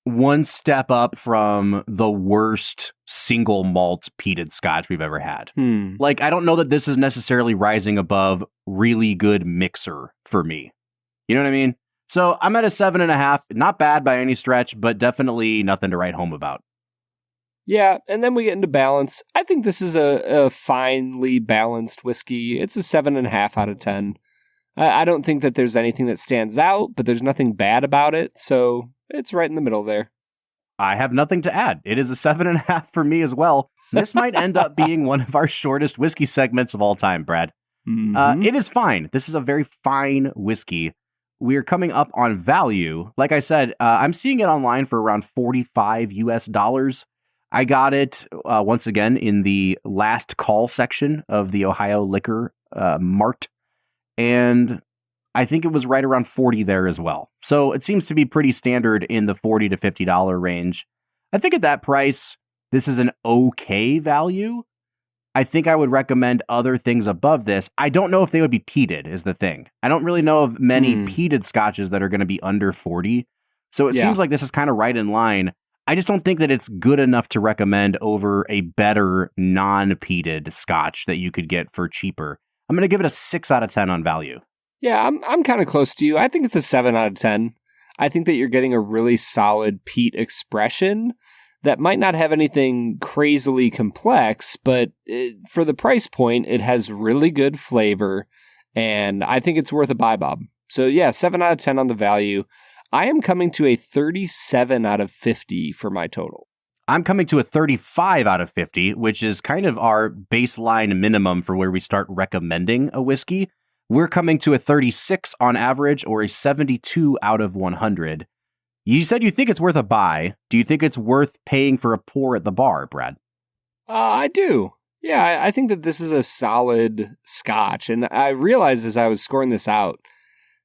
one step up from the worst single malt peated scotch we've ever had. Like, I don't know that this is necessarily rising above really good mixer for me. You know what I mean? So I'm at a 7.5. Not bad by any stretch, but definitely nothing to write home about. Yeah, and then we get into balance. I think this is a finely balanced whiskey. It's a 7.5 out of 10. I don't think that there's anything that stands out, but there's nothing bad about it, so it's right in the middle there. I have nothing to add. It is a 7.5 for me as well. This might end up being one of our shortest whiskey segments of all time, Brad. It is fine. This is a very fine whiskey. We are coming up on value. Like I said, I'm seeing it online for around $45 US. I got it once again in the last call section of the Ohio Liquor Mart, and I think it was right around 40 there as well. So it seems to be pretty standard in the $40 to $50 range. I think at that price, this is an okay value. I think I would recommend other things above this. I don't know if they would be peated is the thing. I don't really know of many peated scotches that are going to be under 40. So it seems like this is kind of right in line. I just don't think that it's good enough to recommend over a better non-peated scotch that you could get for cheaper. I'm going to give it a 6 out of 10 on value. Yeah, I'm kind of close to you. I think it's a 7 out of 10. I think that you're getting a really solid peat expression that might not have anything crazily complex, but for the price point, it has really good flavor, and I think it's worth a buy, Bob. So yeah, 7 out of 10 on the value. I am coming to a 37 out of 50 for my total. I'm coming to a 35 out of 50, which is kind of our baseline minimum for where we start recommending a whiskey. We're coming to a 36 on average, or a 72 out of 100. You said you think it's worth a buy. Do you think it's worth paying for a pour at the bar, Brad? I do. Yeah, I think that this is a solid scotch. And I realized as I was scoring this out,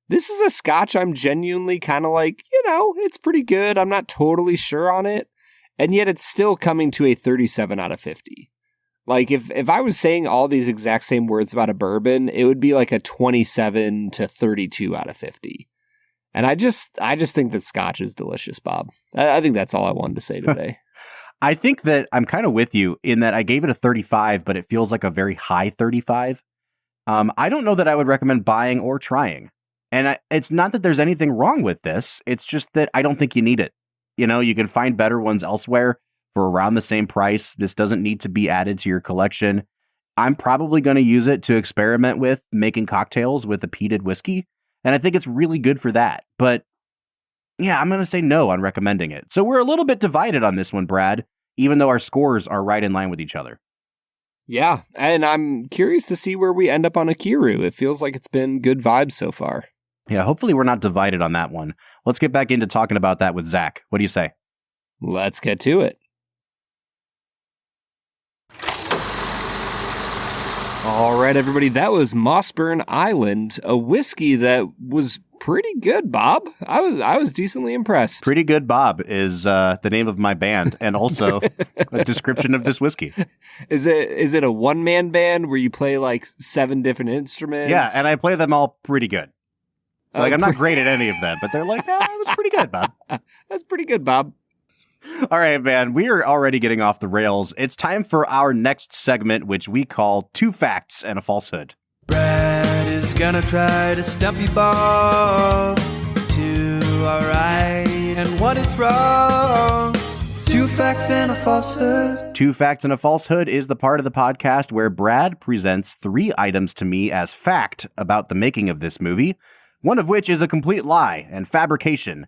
this is a scotch I'm genuinely kind of like, it's pretty good. I'm not totally sure on it. And yet it's still coming to a 37 out of 50. Like, if I was saying all these exact same words about a bourbon, it would be like a 27 to 32 out of 50. And I just think that scotch is delicious, Bob. I think that's all I wanted to say today. I think that I'm kind of with you in that I gave it a 35, but it feels like a very high 35. I don't know that I would recommend buying or trying. And it's not that there's anything wrong with this. It's just that I don't think you need it. You can find better ones elsewhere for around the same price. This doesn't need to be added to your collection. I'm probably going to use it to experiment with making cocktails with a peated whiskey. And I think it's really good for that. But yeah, I'm going to say no on recommending it. So we're a little bit divided on this one, Brad, even though our scores are right in line with each other. Yeah, and I'm curious to see where we end up on Ikiru. It feels like it's been good vibes so far. Yeah, hopefully we're not divided on that one. Let's get back into talking about that with Zach. What do you say? Let's get to it. All right, everybody, that was Mossburn Island, a whiskey that was pretty good, Bob. I was decently impressed. Pretty Good Bob is the name of my band, and also a description of this whiskey. Is it a one-man band where you play like 7 different instruments? Yeah, and I play them all pretty good. Like, I'm not great at any of them, but they're like, that was pretty good, Bob. That's pretty good, Bob. All right, man, we are already getting off the rails. It's time for our next segment, which we call 2 Facts and a Falsehood. Brad is gonna try to stump you, Bob. 2 are right and 1 is wrong. 2 facts and a falsehood. 2 Facts and a Falsehood is the part of the podcast where Brad presents 3 items to me as fact about the making of this movie, one of which is a complete lie and fabrication.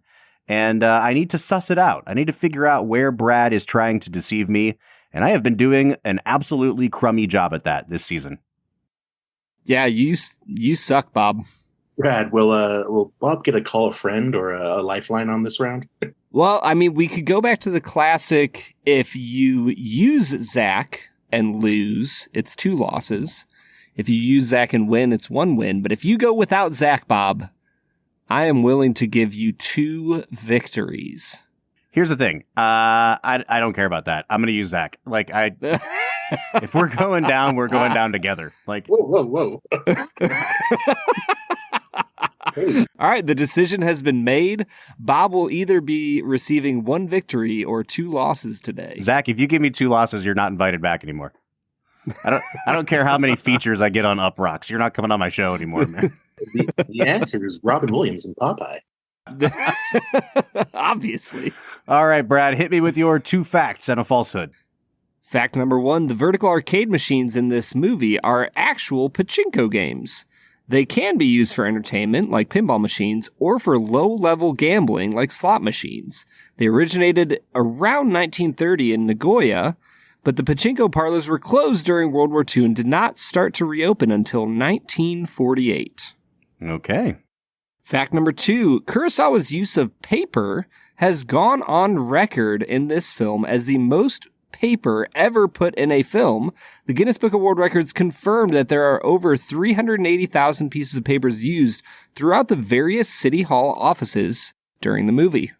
And I need to suss it out. I need to figure out where Brad is trying to deceive me. And I have been doing an absolutely crummy job at that this season. Yeah, you suck, Bob. Brad, will Bob get a call a friend or a lifeline on this round? Well, I mean, we could go back to the classic, if you use Zach and lose, it's 2 losses. If you use Zach and win, it's 1 win. But if you go without Zach, Bob, I am willing to give you 2 victories. Here's the thing. I don't care about that. I'm going to use Zach. Like, if we're going down, we're going down together. Like, whoa. All right, the decision has been made. Bob will either be receiving 1 victory or 2 losses today. Zach, if you give me 2 losses, you're not invited back anymore. I don't care how many features I get on UPROXX. You're not coming on my show anymore, man. The answer is Robin Williams and Popeye. Obviously. All right, Brad, hit me with your 2 facts and a falsehood. Fact number 1, the vertical arcade machines in this movie are actual pachinko games. They can be used for entertainment, like pinball machines, or for low-level gambling, like slot machines. They originated around 1930 in Nagoya, but the pachinko parlors were closed during World War II and did not start to reopen until 1948. Okay. Fact number 2, Kurosawa's use of paper has gone on record in this film as the most paper ever put in a film. The Guinness Book of World Records confirmed that there are over 380,000 pieces of papers used throughout the various City Hall offices during the movie.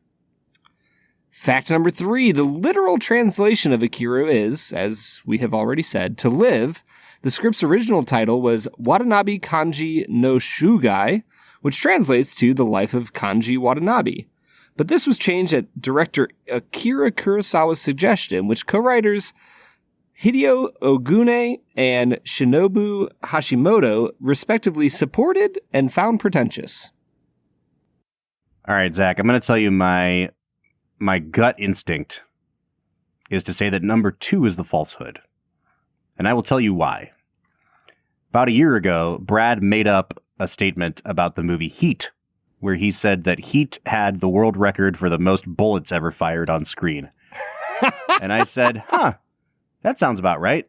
Fact number 3, the literal translation of Ikiru is, as we have already said, to live. The script's original title was Watanabe Kanji no Shugai, which translates to The Life of Kanji Watanabe. But this was changed at director Akira Kurosawa's suggestion, which co-writers Hideo Ogune and Shinobu Hashimoto respectively supported and found pretentious. All right, Zach, I'm going to tell you my gut instinct is to say that number 2 is the falsehood. And I will tell you why. About a year ago, Brad made up a statement about the movie Heat, where he said that Heat had the world record for the most bullets ever fired on screen. And I said, that sounds about right.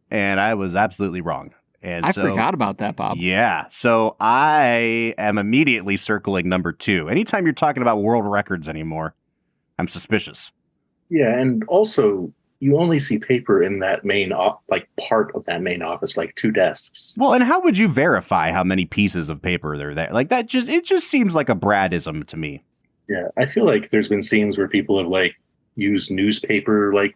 And I was absolutely wrong. And I forgot about that, Bob. Yeah. So I am immediately circling number 2. Anytime you're talking about world records anymore, I'm suspicious. Yeah, and also you only see paper in that main part of that main office, like 2 desks. Well, and how would you verify how many pieces of paper there are there? Like it just seems like a Bradism to me. Yeah, I feel like there's been scenes where people have like used newspaper, like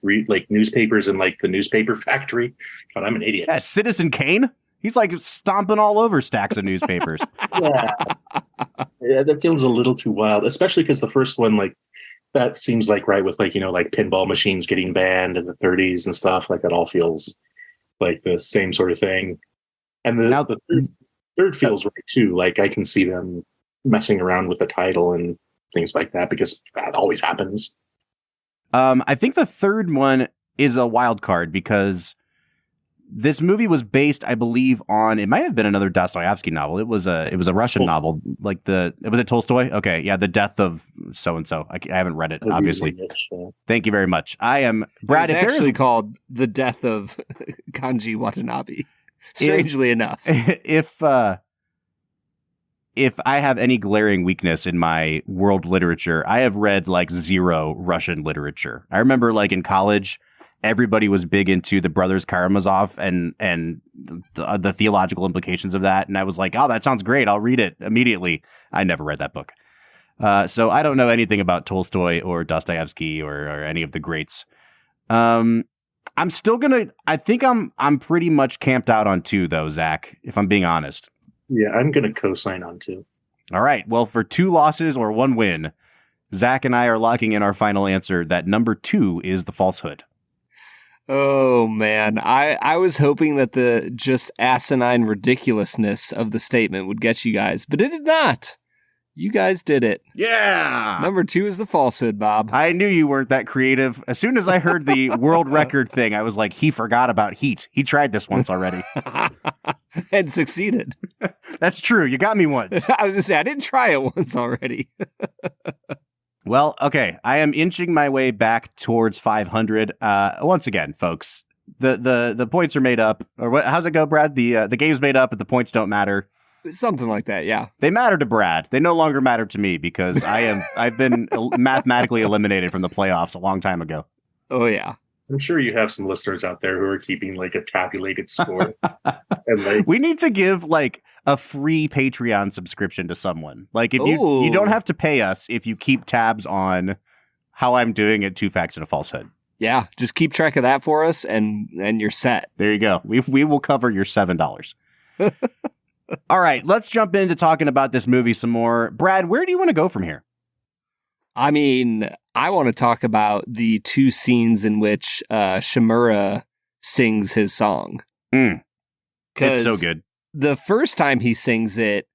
newspapers in like the newspaper factory. God, I'm an idiot. Yeah, Citizen Kane. He's like stomping all over stacks of newspapers. Yeah, that feels a little too wild, especially because the first one, like, that seems like right with like, like pinball machines getting banned in the 30s and stuff. Like that all feels like the same sort of thing. And the third feels right too. Like I can see them messing around with the title and things like that because that always happens. I think the third one is a wild card because This movie was based, I believe, on, it might have been another Dostoevsky novel. It was a Russian novel, like was it Tolstoy? Okay, yeah, The Death of so-and-so. I haven't read it, obviously. Thank you very much. I am, Brad, it's actually called The Death of Kanji Watanabe, strangely enough. If I have any glaring weakness in my world literature, I have read like zero Russian literature. I remember like in college, everybody was big into the Brothers Karamazov and the theological implications of that. And I was like, oh, that sounds great. I'll read it immediately. I never read that book. So I don't know anything about Tolstoy or Dostoevsky or any of the greats. I'm still I think I'm pretty much camped out on 2 though, Zach, if I'm being honest. Yeah, I'm going to co-sign on 2. All right. Well, for 2 losses or 1 win, Zach and I are locking in our final answer that number 2 is The Falsehood. Oh, man. I was hoping that the just asinine ridiculousness of the statement would get you guys, but it did not. You guys did it. Yeah! Number 2 is The Falsehood, Bob. I knew you weren't that creative. As soon as I heard the world record thing, I was like, he forgot about heat. He tried this once already. And succeeded. That's true. You got me once. I was going to say, I didn't try it once already. Well, okay. I am inching my way back towards 500. Once again, folks, the points are made up. Or what? How's it go, Brad? The game's made up, but the points don't matter. Something like that, yeah. They matter to Brad. They no longer matter to me because I've been mathematically eliminated from the playoffs a long time ago. Oh yeah. I'm sure you have some listeners out there who are keeping like a tabulated score. And like, we need to give like a free Patreon subscription to someone. Like if you don't have to pay us if you keep tabs on how I'm doing at 2 Facts and a Falsehood. Yeah, just keep track of that for us and you're set. There you go. We will cover your $7. All right, let's jump into talking about this movie some more. Brad, where do you want to go from here? I mean, I want to talk about the 2 scenes in which Shimura sings his song. It's so good. The first time he sings it,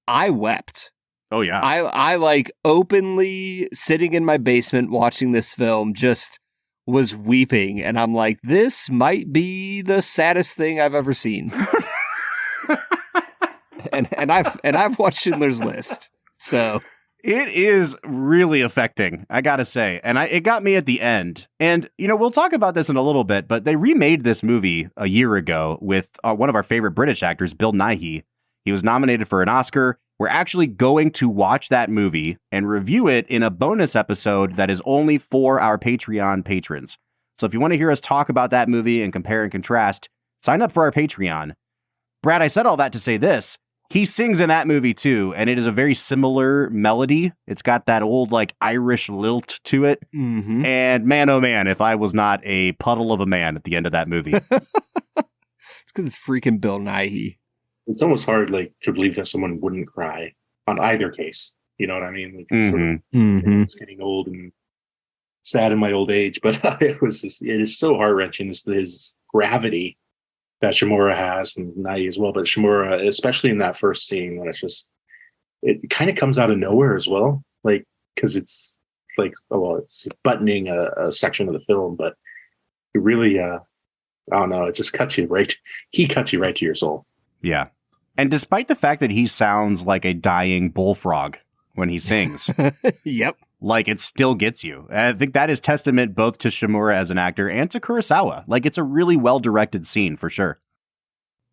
I wept. Oh, yeah. I like openly sitting in my basement watching this film, just was weeping. And I'm like, this might be the saddest thing I've ever seen. and I've watched Schindler's List. So it is really affecting, I gotta say. And it got me at the end. And, you know, we'll talk about this in a little bit, but they remade this movie a year ago with one of our favorite British actors, Bill Nighy. He was nominated for an Oscar. We're actually going to watch that movie and review it in a bonus episode that is only for our Patreon patrons. So if you want to hear us talk about that movie and compare and contrast, sign up for our Patreon. Brad, I said all that to say this. He sings in that movie too, and it is a very similar melody. It's got that old like Irish lilt to it. Mm-hmm. And man, oh man, if I was not a puddle of a man at the end of that movie. It's because it's freaking Bill Nighy. It's almost hard like to believe that someone wouldn't cry on either case. You know what I mean? Like, sort of, it's getting old and sad in my old age, but it is so heart-wrenching. It's his gravity that Shimura has, and Nighy as well, but Shimura, especially in that first scene, when it kind of comes out of nowhere as well, like, because it's like, it's buttoning a section of the film, but it really, I don't know, it just cuts you right. He cuts you right to your soul. Yeah. And despite the fact that he sounds like a dying bullfrog when he sings, yep, like it still gets you. I think that is testament both to Shimura as an actor and to Kurosawa. Like it's a really well-directed scene for sure.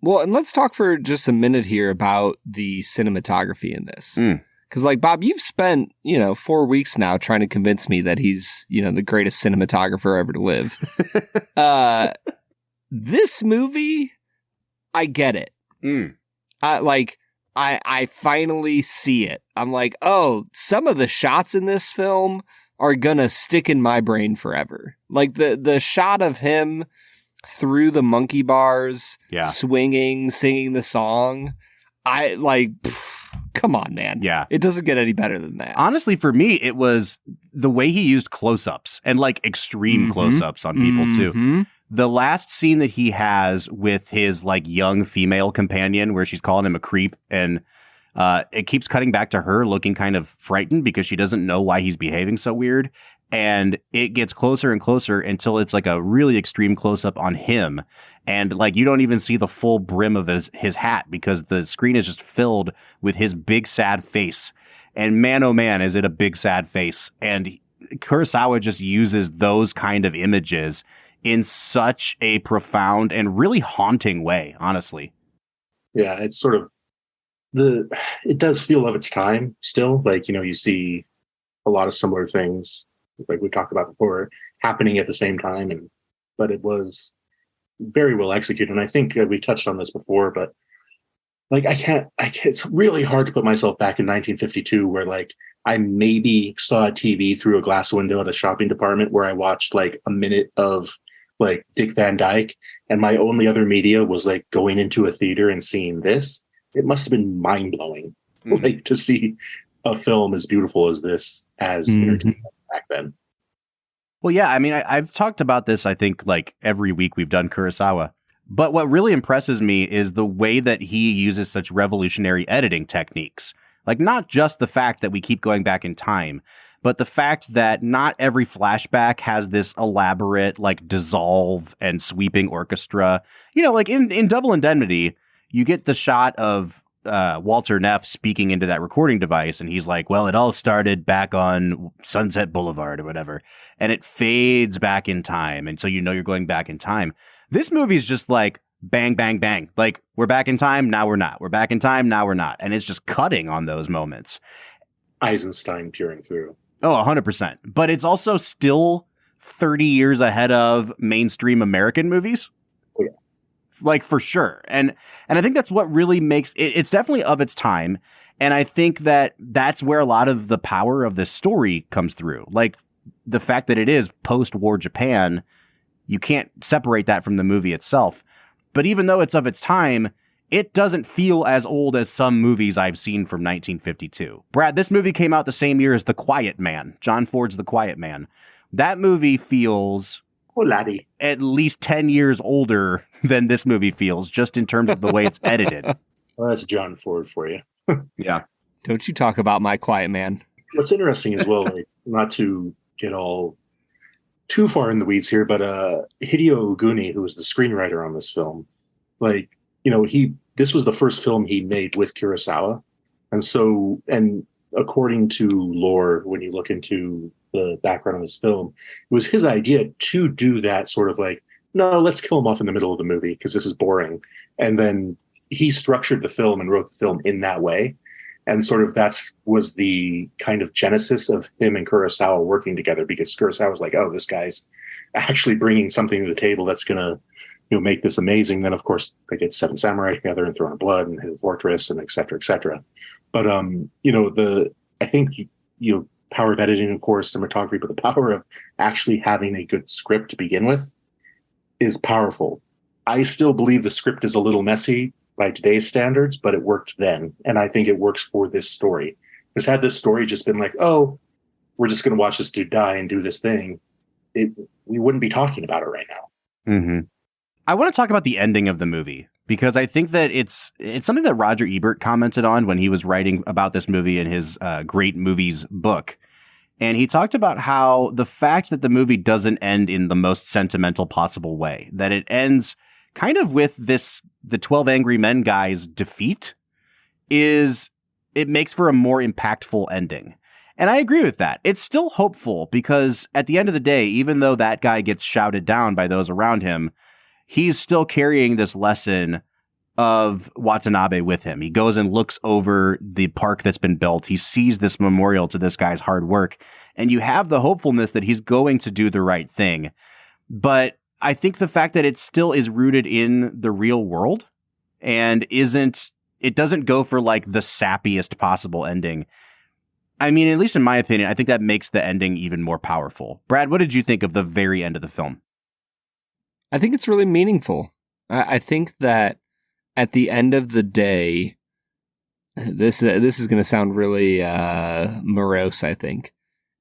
Well, and let's talk for just a minute here about the cinematography in this. Because like, Bob, you've spent, 4 weeks now trying to convince me that he's, the greatest cinematographer ever to live. This movie, I get it. I finally see it. I'm like, oh, some of the shots in this film are gonna stick in my brain forever. Like the shot of him through the monkey bars, swinging, singing the song. Come on, man. Yeah. It doesn't get any better than that. Honestly, for me, it was the way he used close-ups and like extreme close-ups on people too. The last scene that he has with his like young female companion where she's calling him a creep and it keeps cutting back to her looking kind of frightened because she doesn't know why he's behaving so weird. And it gets closer and closer until it's like a really extreme close-up on him. And like you don't even see the full brim of his hat because the screen is just filled with his big sad face. And man, oh man, is it a big sad face. And Kurosawa just uses those kind of images in such a profound and really haunting way, honestly. Yeah, it's sort of it does feel of its time still. Like, you see a lot of similar things, like we talked about before, happening at the same time. But it was very well executed. And I think we touched on this before, but like, it's really hard to put myself back in 1952 where like I maybe saw a TV through a glass window at a shopping department where I watched like a minute of like Dick Van Dyke. And my only other media was like going into a theater and seeing this. It must have been mind blowing, like to see a film as beautiful as this as entertainment back then. Well, yeah, I mean, I've talked about this, I think, like every week we've done Kurosawa. But what really impresses me is the way that he uses such revolutionary editing techniques. Like, not just the fact that we keep going back in time, but the fact that not every flashback has this elaborate, like, dissolve and sweeping orchestra. Like in Double Indemnity, you get the shot of Walter Neff speaking into that recording device, and he's like, well, it all started back on Sunset Boulevard or whatever, and it fades back in time, and so you're going back in time. This movie's just like bang, bang, bang. Like, we're back in time, now we're not. We're back in time, now we're not. And it's just cutting on those moments. Eisenstein peering through. Oh, 100%. But it's also still 30 years ahead of mainstream American movies. Oh, yeah. Like, for sure. And I think that's what really makes it's definitely of its time. And I think that that's where a lot of the power of this story comes through. Like, the fact that it is post-war Japan, you can't separate that from the movie itself. But even though it's of its time, it doesn't feel as old as some movies I've seen from 1952. Brad, this movie came out the same year as The Quiet Man, John Ford's The Quiet Man. That movie feels at least 10 years older than this movie feels, just in terms of the way it's edited. Well, that's John Ford for you. Yeah. Don't you talk about My Quiet Man. What's interesting as well, like, not to get all too far in the weeds here, but Hideo Oguni, who was the screenwriter on this film, like, this was the first film he made with Kurosawa. And according to lore, when you look into the background of this film, it was his idea to do that sort of like, no, let's kill him off in the middle of the movie because this is boring. And then he structured the film and wrote the film in that way. And sort of was the kind of genesis of him and Kurosawa working together, because Kurosawa was like, oh, this guy's actually bringing something to the table that's going to, make this amazing. Then, of course, they get Seven Samurai together and Throne of Blood and Hidden Fortress and et cetera, et cetera. But, I think, power of editing, of course, cinematography, but the power of actually having a good script to begin with is powerful. I still believe the script is a little messy by today's standards, but it worked then. And I think it works for this story. Because had this story just been like, oh, we're just going to watch this dude die and do this thing, we wouldn't be talking about it right now. Mm-hmm. I want to talk about the ending of the movie, because I think that it's something that Roger Ebert commented on when he was writing about this movie in his Great Movies book. And he talked about how the fact that the movie doesn't end in the most sentimental possible way, that it ends kind of with the 12 Angry Men guy's defeat, it makes for a more impactful ending. And I agree with that. It's still hopeful, because at the end of the day, even though that guy gets shouted down by those around him, he's still carrying this lesson of Watanabe with him. He goes and looks over the park that's been built. He sees this memorial to this guy's hard work, and you have the hopefulness that he's going to do the right thing. But I think the fact that it still is rooted in the real world and it doesn't go for like the sappiest possible ending. I mean, at least in my opinion, I think that makes the ending even more powerful. Brad, what did you think of the very end of the film? I think it's really meaningful. I think that at the end of the day, this is going to sound really morose, I think.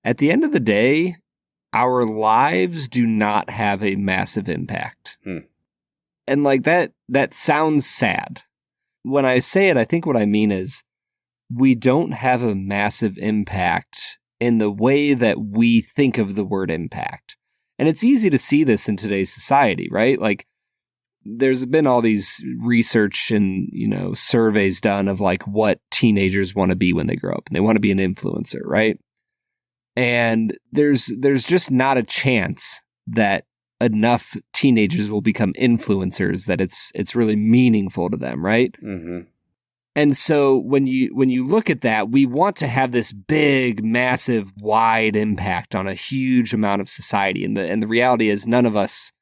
At the end of the day, our lives do not have a massive impact. And like that sounds sad. When I say it, I think what I mean is we don't have a massive impact in the way that we think of the word impact. And it's easy to see this in today's society, right? Like, there's been all these research and, surveys done of like what teenagers want to be when they grow up, and they want to be an influencer, right? And there's just not a chance that enough teenagers will become influencers that it's really meaningful to them, right? Mm-hmm. And so when you look at that, we want to have this big, massive, wide impact on a huge amount of society, and the reality is none of us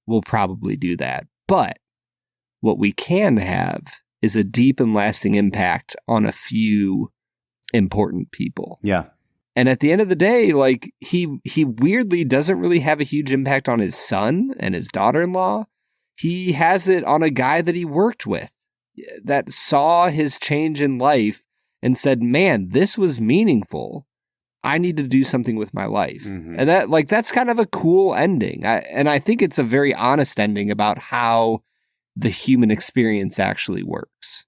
will probably do that. But what we can have is a deep and lasting impact on a few important people. Yeah. And at the end of the day, like, he weirdly doesn't really have a huge impact on his son and his daughter-in-law. He has it on a guy that he worked with that saw his change in life and said, man, this was meaningful. I need to do something with my life. Mm-hmm. And that's kind of a cool ending. I think it's a very honest ending about how the human experience actually works.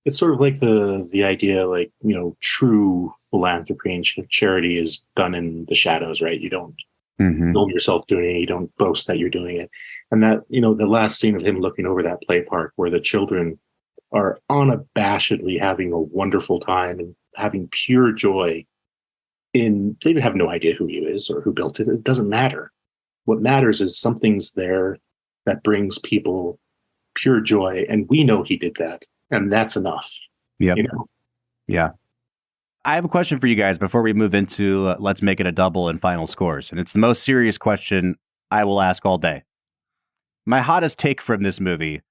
It's sort of like the idea, like, true philanthropy and charity is done in the shadows, right? You don't film yourself doing it. You don't boast that you're doing it. And that, the last scene of him looking over that play park where the children are unabashedly having a wonderful time and having pure joy they have no idea who he is or who built it. It doesn't matter. What matters is something's there that brings people pure joy. And we know he did that. And that's enough. Yeah. Yeah. I have a question for you guys before we move into Let's Make It a Double and final scores. And it's the most serious question I will ask all day. My hottest take from this movie.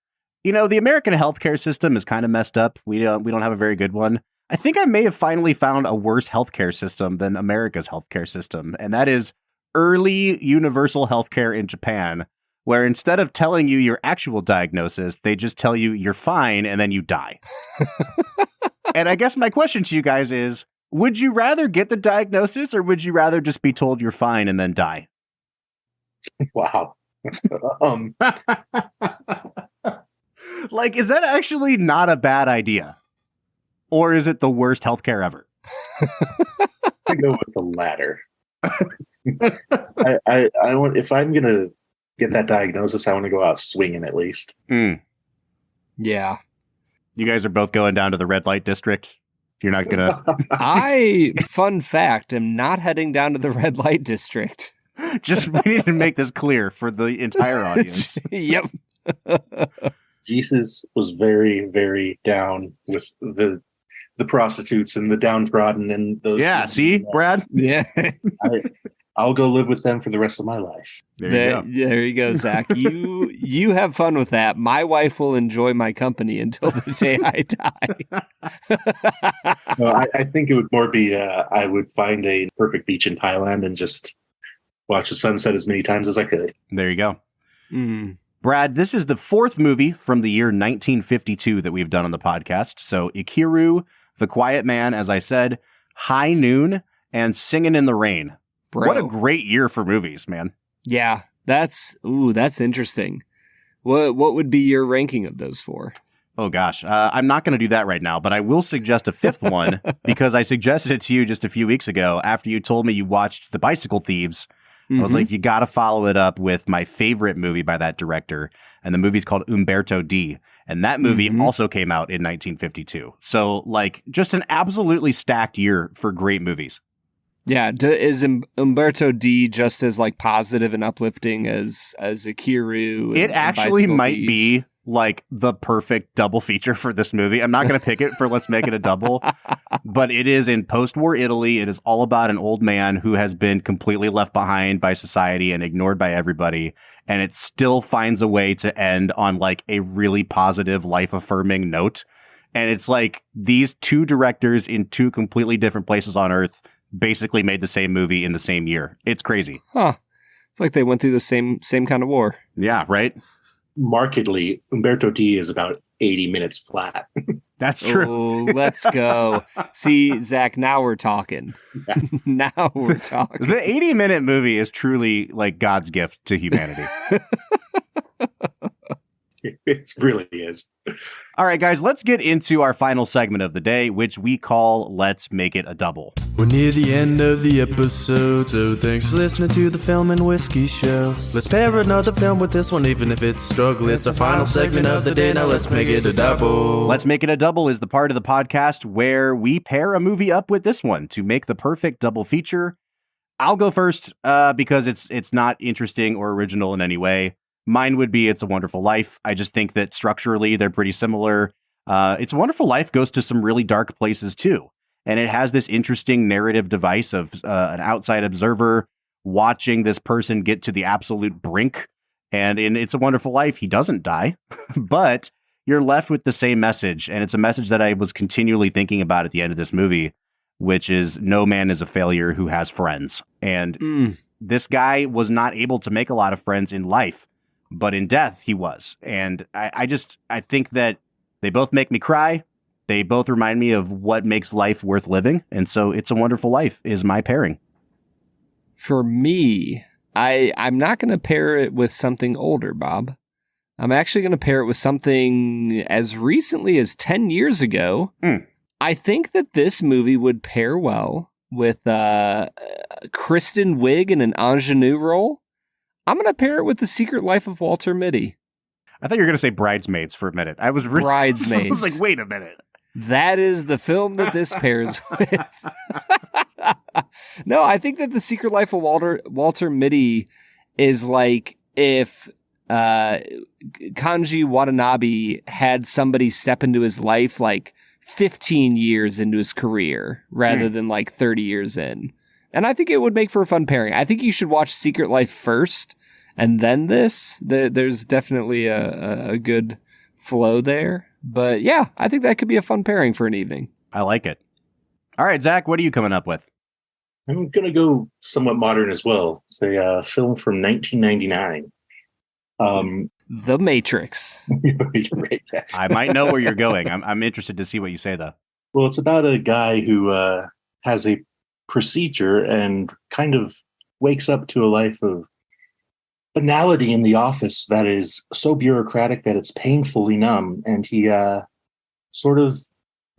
The American healthcare system is kind of messed up. We don't have a very good one. I think I may have finally found a worse healthcare system than America's healthcare system. And that is early universal healthcare in Japan, where instead of telling you your actual diagnosis, they just tell you you're fine and then you die. And I guess my question to you guys is, would you rather get the diagnosis or would you rather just be told you're fine and then die? Wow. Like, is that actually not a bad idea? Or is it the worst healthcare ever? I go with the latter. I want, if I'm going to get that diagnosis, I want to go out swinging at least. Mm. Yeah. You guys are both going down to the red light district. You're not going to... Fun fact, am not heading down to the red light district. Just, we need to make this clear for the entire audience. Yep. Jesus was very, very down with the prostitutes and the downtrodden and those. Yeah, see, Brad? Yeah. I'll go live with them for the rest of my life. There you go, Zach. You have fun with that. My wife will enjoy my company until the day I die. No, I think it would more be I would find a perfect beach in Thailand and just watch the sunset as many times as I could. There you go. Mm. Brad, this is the fourth movie from the year 1952 that we've done on the podcast. So Ikiru, The Quiet Man, as I said, High Noon, and Singin' in the Rain. Bro. What a great year for movies, man. Yeah, that's interesting. What would be your ranking of those four? Oh, gosh. I'm not going to do that right now, but I will suggest a fifth one because I suggested it to you just a few weeks ago after you told me you watched The Bicycle Thieves. I was like, you got to follow it up with my favorite movie by that director. And the movie's called Umberto D. And that movie also came out in 1952. So, like, just an absolutely stacked year for great movies. Yeah. Is Umberto D just as, like, positive and uplifting as Ikiru? It actually might be, like, the perfect double feature for this movie. I'm not going to pick it for Let's Make It a Double, but it is in post-war Italy. It is all about an old man who has been completely left behind by society and ignored by everybody, and it still finds a way to end on, like, a really positive, life-affirming note. And it's like these two directors in two completely different places on Earth basically made the same movie in the same year. It's crazy. Huh. It's like they went through the same kind of war. Yeah, right? Markedly, Umberto D is about 80 minutes flat. That's true. Oh, let's go. See, Zach, now we're talking. Yeah. Now we're talking. The 80-minute movie is truly like God's gift to humanity. It really is. All right, guys, let's get into our final segment of the day, which we call Let's Make It a Double. We're near the end of the episode, so thanks for listening to the Film and Whiskey Show. Let's pair another film with this one, even if it's a struggle. It's our final segment of the day, now let's make it a double. Let's Make It a Double is the part of the podcast where we pair a movie up with this one to make the perfect double feature. I'll go first because it's not interesting or original in any way. Mine would be It's a Wonderful Life. I just think that structurally they're pretty similar. It's a Wonderful Life goes to some really dark places too. And it has this interesting narrative device of an outside observer watching this person get to the absolute brink. And in It's a Wonderful Life, he doesn't die, but you're left with the same message. And it's a message that I was continually thinking about at the end of this movie, which is no man is a failure who has friends. And this guy was not able to make a lot of friends in life, but in death he was. And I think that they both make me cry. They both remind me of what makes life worth living. And so It's a Wonderful Life is my pairing. For me, I'm not going to pair it with something older, Bob. I'm actually going to pair it with something as recently as 10 years ago. I think that this movie would pair well with Kristen Wiig in an ingenue role. I'm going to pair it with The Secret Life of Walter Mitty. I thought you were going to say Bridesmaids for a minute. Bridesmaids. I was like, wait a minute. That is the film that this pairs with. No, I think that The Secret Life of Walter Mitty is like if Kanji Watanabe had somebody step into his life like 15 years into his career rather than like 30 years in. And I think it would make for a fun pairing. I think you should watch Secret Life first and then this. There's definitely a good flow there. But yeah, I think that could be a fun pairing for an evening. I like it. All right, Zach, what are you coming up with? I'm going to go somewhat modern as well. It's a film from 1999. The Matrix. Right. I might know where you're going. I'm interested to see what you say, though. Well, it's about a guy who has a procedure and kind of wakes up to a life of banality in the office that is so bureaucratic that it's painfully numb. And he sort of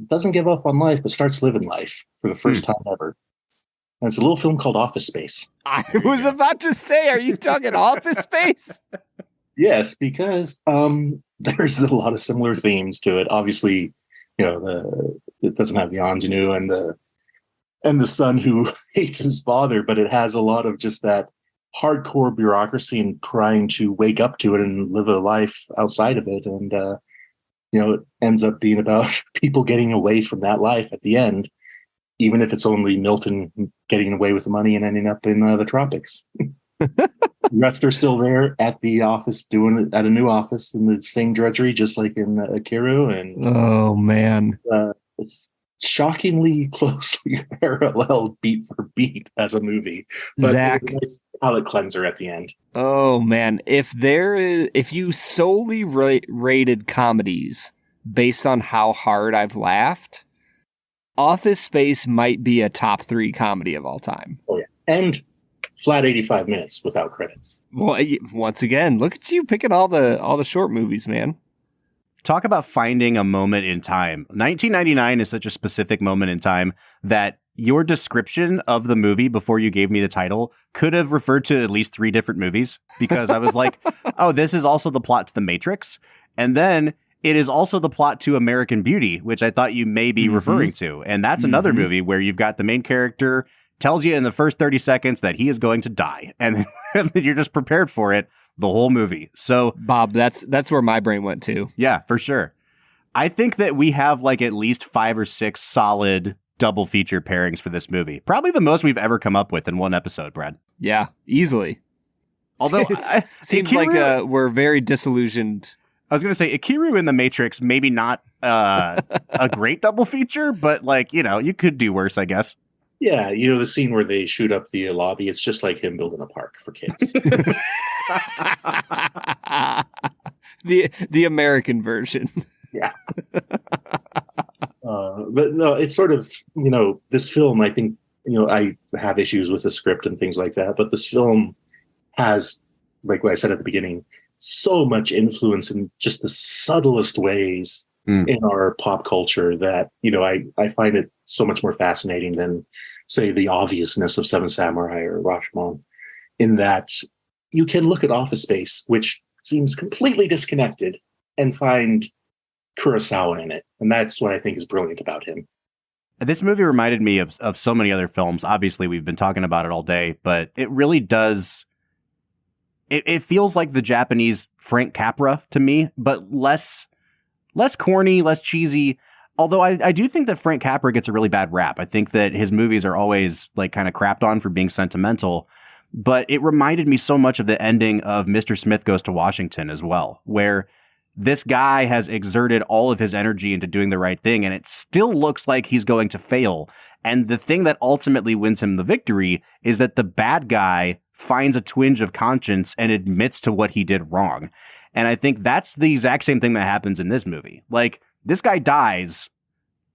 doesn't give up on life, but starts living life for the first time ever. And it's a little film called Office Space. I was about to say, are you talking Office Space? Yes, because there's a lot of similar themes to it. Obviously, it doesn't have the ingenue and the son who hates his father, but it has a lot of just that hardcore bureaucracy and trying to wake up to it and live a life outside of it. And, it ends up being about people getting away from that life at the end, even if it's only Milton getting away with the money and ending up in the tropics. The rest are still there at the office, doing it at a new office in the same drudgery, just like in Ikiru. And oh man, it's shockingly closely paralleled beat for beat as a movie. But Zach, it was a nice palate cleanser at the end. Oh man, if you solely rated comedies based on how hard I've laughed, Office Space might be a top 3 comedy of all time. Oh yeah, and flat 85 minutes without credits. Well, once again, look at you picking all the short movies, man. Talk about finding a moment in time. 1999 is such a specific moment in time that your description of the movie before you gave me the title could have referred to at least 3 different movies, because I was like, oh, this is also the plot to The Matrix. And then it is also the plot to American Beauty, which I thought you may be referring to. And that's another movie where you've got the main character tells you in the first 30 seconds that he is going to die. And then you're just prepared for it the whole movie. So Bob, that's where my brain went to. Yeah, for sure. I think that we have like at least 5 or 6 solid double feature pairings for this movie. Probably the most we've ever come up with in one episode, Brad. Yeah, easily. Although seems like we're very disillusioned. I was going to say Ikiru in The Matrix, maybe not a great double feature, but like, you could do worse, I guess. Yeah, the scene where they shoot up the lobby, it's just like him building a park for kids. The American version. Yeah. But no, it's sort of, this film, I think, I have issues with the script and things like that, but this film has, like what I said at the beginning, so much influence in just the subtlest ways in our pop culture that, I find it so much more fascinating than, say, the obviousness of Seven Samurai or Rashomon, in that you can look at Office Space, which seems completely disconnected, and find Kurosawa in it. And that's what I think is brilliant about him. This movie reminded me of so many other films. Obviously, we've been talking about it all day, but it really does. It feels like the Japanese Frank Capra to me, but less corny, less cheesy. Although I do think that Frank Capra gets a really bad rap. I think that his movies are always like kind of crapped on for being sentimental. But it reminded me so much of the ending of Mr. Smith Goes to Washington as well, where this guy has exerted all of his energy into doing the right thing, and it still looks like he's going to fail. And the thing that ultimately wins him the victory is that the bad guy finds a twinge of conscience and admits to what he did wrong. And I think that's the exact same thing that happens in this movie. Like, this guy dies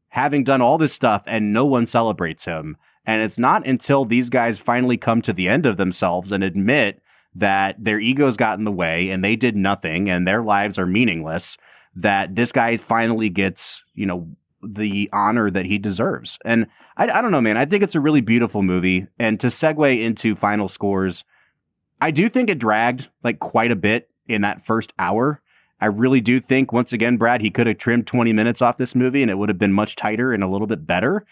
having done all this stuff and no one celebrates him. And it's not until these guys finally come to the end of themselves and admit that their egos got in the way and they did nothing and their lives are meaningless, that this guy finally gets, the honor that he deserves. And I don't know, man. I think it's a really beautiful movie. And to segue into final scores, I do think it dragged like quite a bit in that first hour. I really do think, once again, Brad, he could have trimmed 20 minutes off this movie and it would have been much tighter and a little bit better.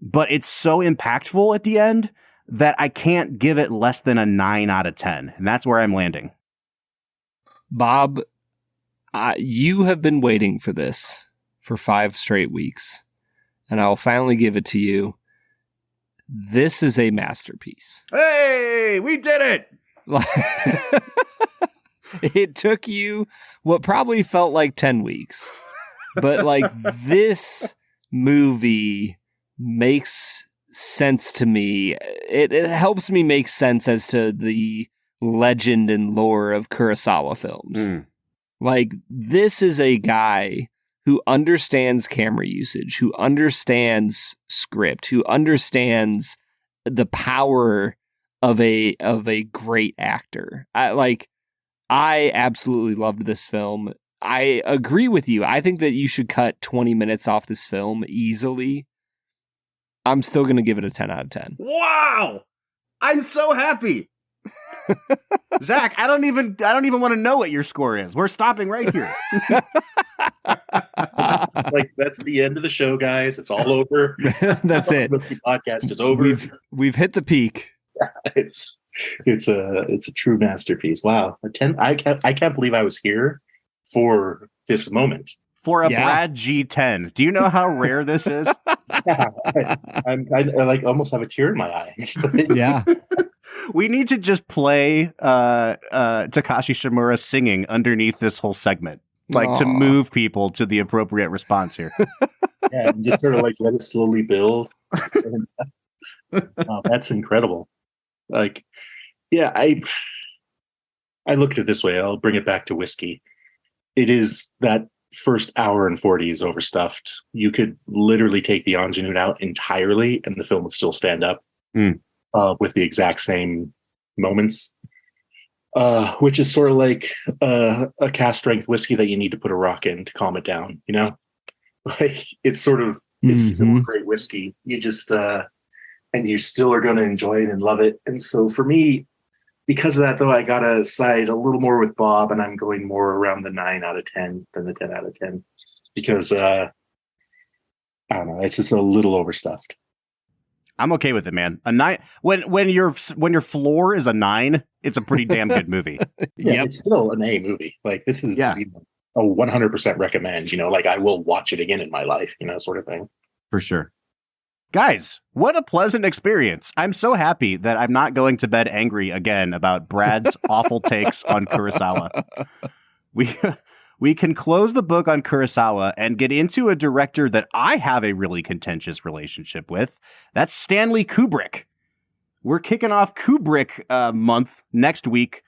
But it's so impactful at the end that I can't give it less than a 9 out of 10. And that's where I'm landing. Bob, you have been waiting for this for 5 straight weeks, and I'll finally give it to you. This is a masterpiece. Hey, we did it! It took you what probably felt like 10 weeks. But like, this movie makes sense to me. It helps me make sense as to the legend and lore of Kurosawa films. Like, this is a guy who understands camera usage, who understands script, who understands the power of a great actor. I absolutely loved this film. I agree with you. I think that you should cut 20 minutes off this film easily. I'm still going to give it a 10 out of 10. Wow! I'm so happy. Zach, I don't even want to know what your score is. We're stopping right here. That's the end of the show, guys. It's all over. That's it. The podcast is over. We've hit the peak. It's a true masterpiece. Wow, a 10. I can't believe I was here for this moment. For a Brad G10. Do you know how rare this is? Yeah, I almost have a tear in my eye. Yeah. We need to just play Takashi Shimura singing underneath this whole segment, to move people to the appropriate response here. Yeah, and just sort of let it slowly build. That's incredible. I look at it this way. I'll bring it back to Whisky. It is that first hour and 40 is overstuffed. You could literally take the ingenue out entirely and the film would still stand up with the exact same moments, which is sort of like a cast strength whiskey that you need to put a rock in to calm it down. It's sort of, it's still a great whiskey. You just, and you still are going to enjoy it and love it. And so for me, because of that, though, I got to side a little more with Bob, and I'm going more around the 9 out of 10 than the 10 out of 10 because, I don't know, it's just a little overstuffed. I'm okay with it, man. A 9 when your floor is a 9, it's a pretty damn good movie. It's still an A movie. Like, this is a 100% recommend, I will watch it again in my life, sort of thing. For sure. Guys, what a pleasant experience. I'm so happy that I'm not going to bed angry again about Brad's awful takes on Kurosawa. We can close the book on Kurosawa and get into a director that I have a really contentious relationship with. That's Stanley Kubrick. We're kicking off Kubrick month next week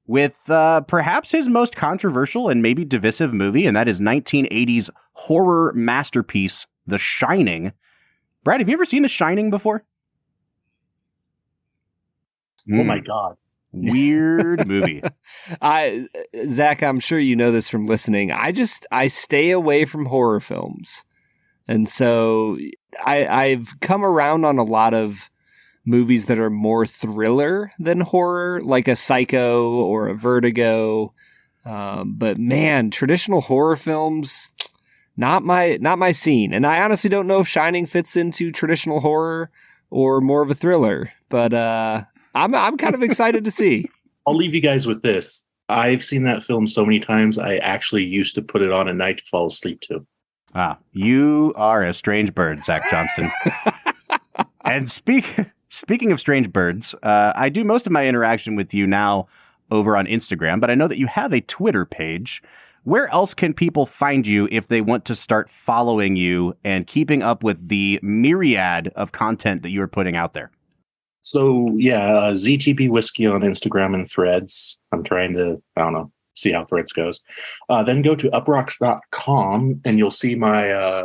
with perhaps his most controversial and maybe divisive movie, and that is 1980's horror masterpiece, The Shining. Brad, have you ever seen The Shining before? Oh my God. Weird movie. Zach, I'm sure you know this from listening. I stay away from horror films. And so I've come around on a lot of movies that are more thriller than horror, like a Psycho or a Vertigo. But man, traditional horror films, not my scene. And I honestly don't know if Shining fits into traditional horror or more of a thriller. But I'm kind of excited to see. I'll leave you guys with this. I've seen that film so many times, I actually used to put it on at night to fall asleep to. You are a strange bird, Zach Johnston. And speaking of strange birds, I do most of my interaction with you now over on Instagram, but I know that you have a Twitter page. Where else can people find you if they want to start following you and keeping up with the myriad of content that you are putting out there? So, ZTP Whiskey on Instagram and Threads. I'm trying to, see how Threads goes. Then go to UPROXX.com and you'll see my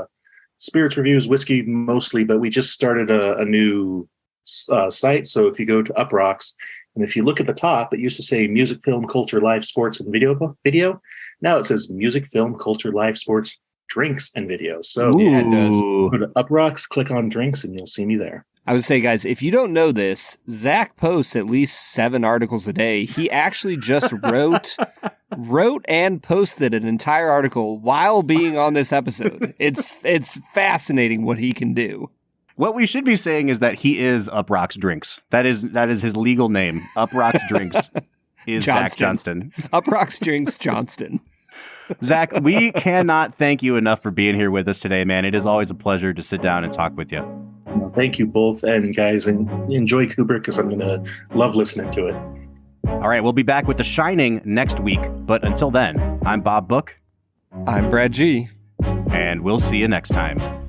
spirits reviews, whiskey mostly, but we just started a new site. So if you go to UPROXX, and if you look at the top, it used to say music, film, culture, live, sports, and video. Now it says music, film, culture, live, sports, drinks, and video. So yeah, it does. Go to UPROXX, click on drinks, and you'll see me there. I would say, guys, if you don't know this, Zach posts at least 7 articles a day. He actually just wrote and posted an entire article while being on this episode. It's fascinating what he can do. What we should be saying is that he is UPROXX Drinks. That is his legal name. UPROXX Drinks is Zach Johnston. UPROXX Drinks Johnston. Zach, we cannot thank you enough for being here with us today, man. It is always a pleasure to sit down and talk with you. Thank you both, and guys, and enjoy Kubrick because I'm going to love listening to it. All right, we'll be back with The Shining next week, but until then, I'm Bob Book. I'm Brad G. And we'll see you next time.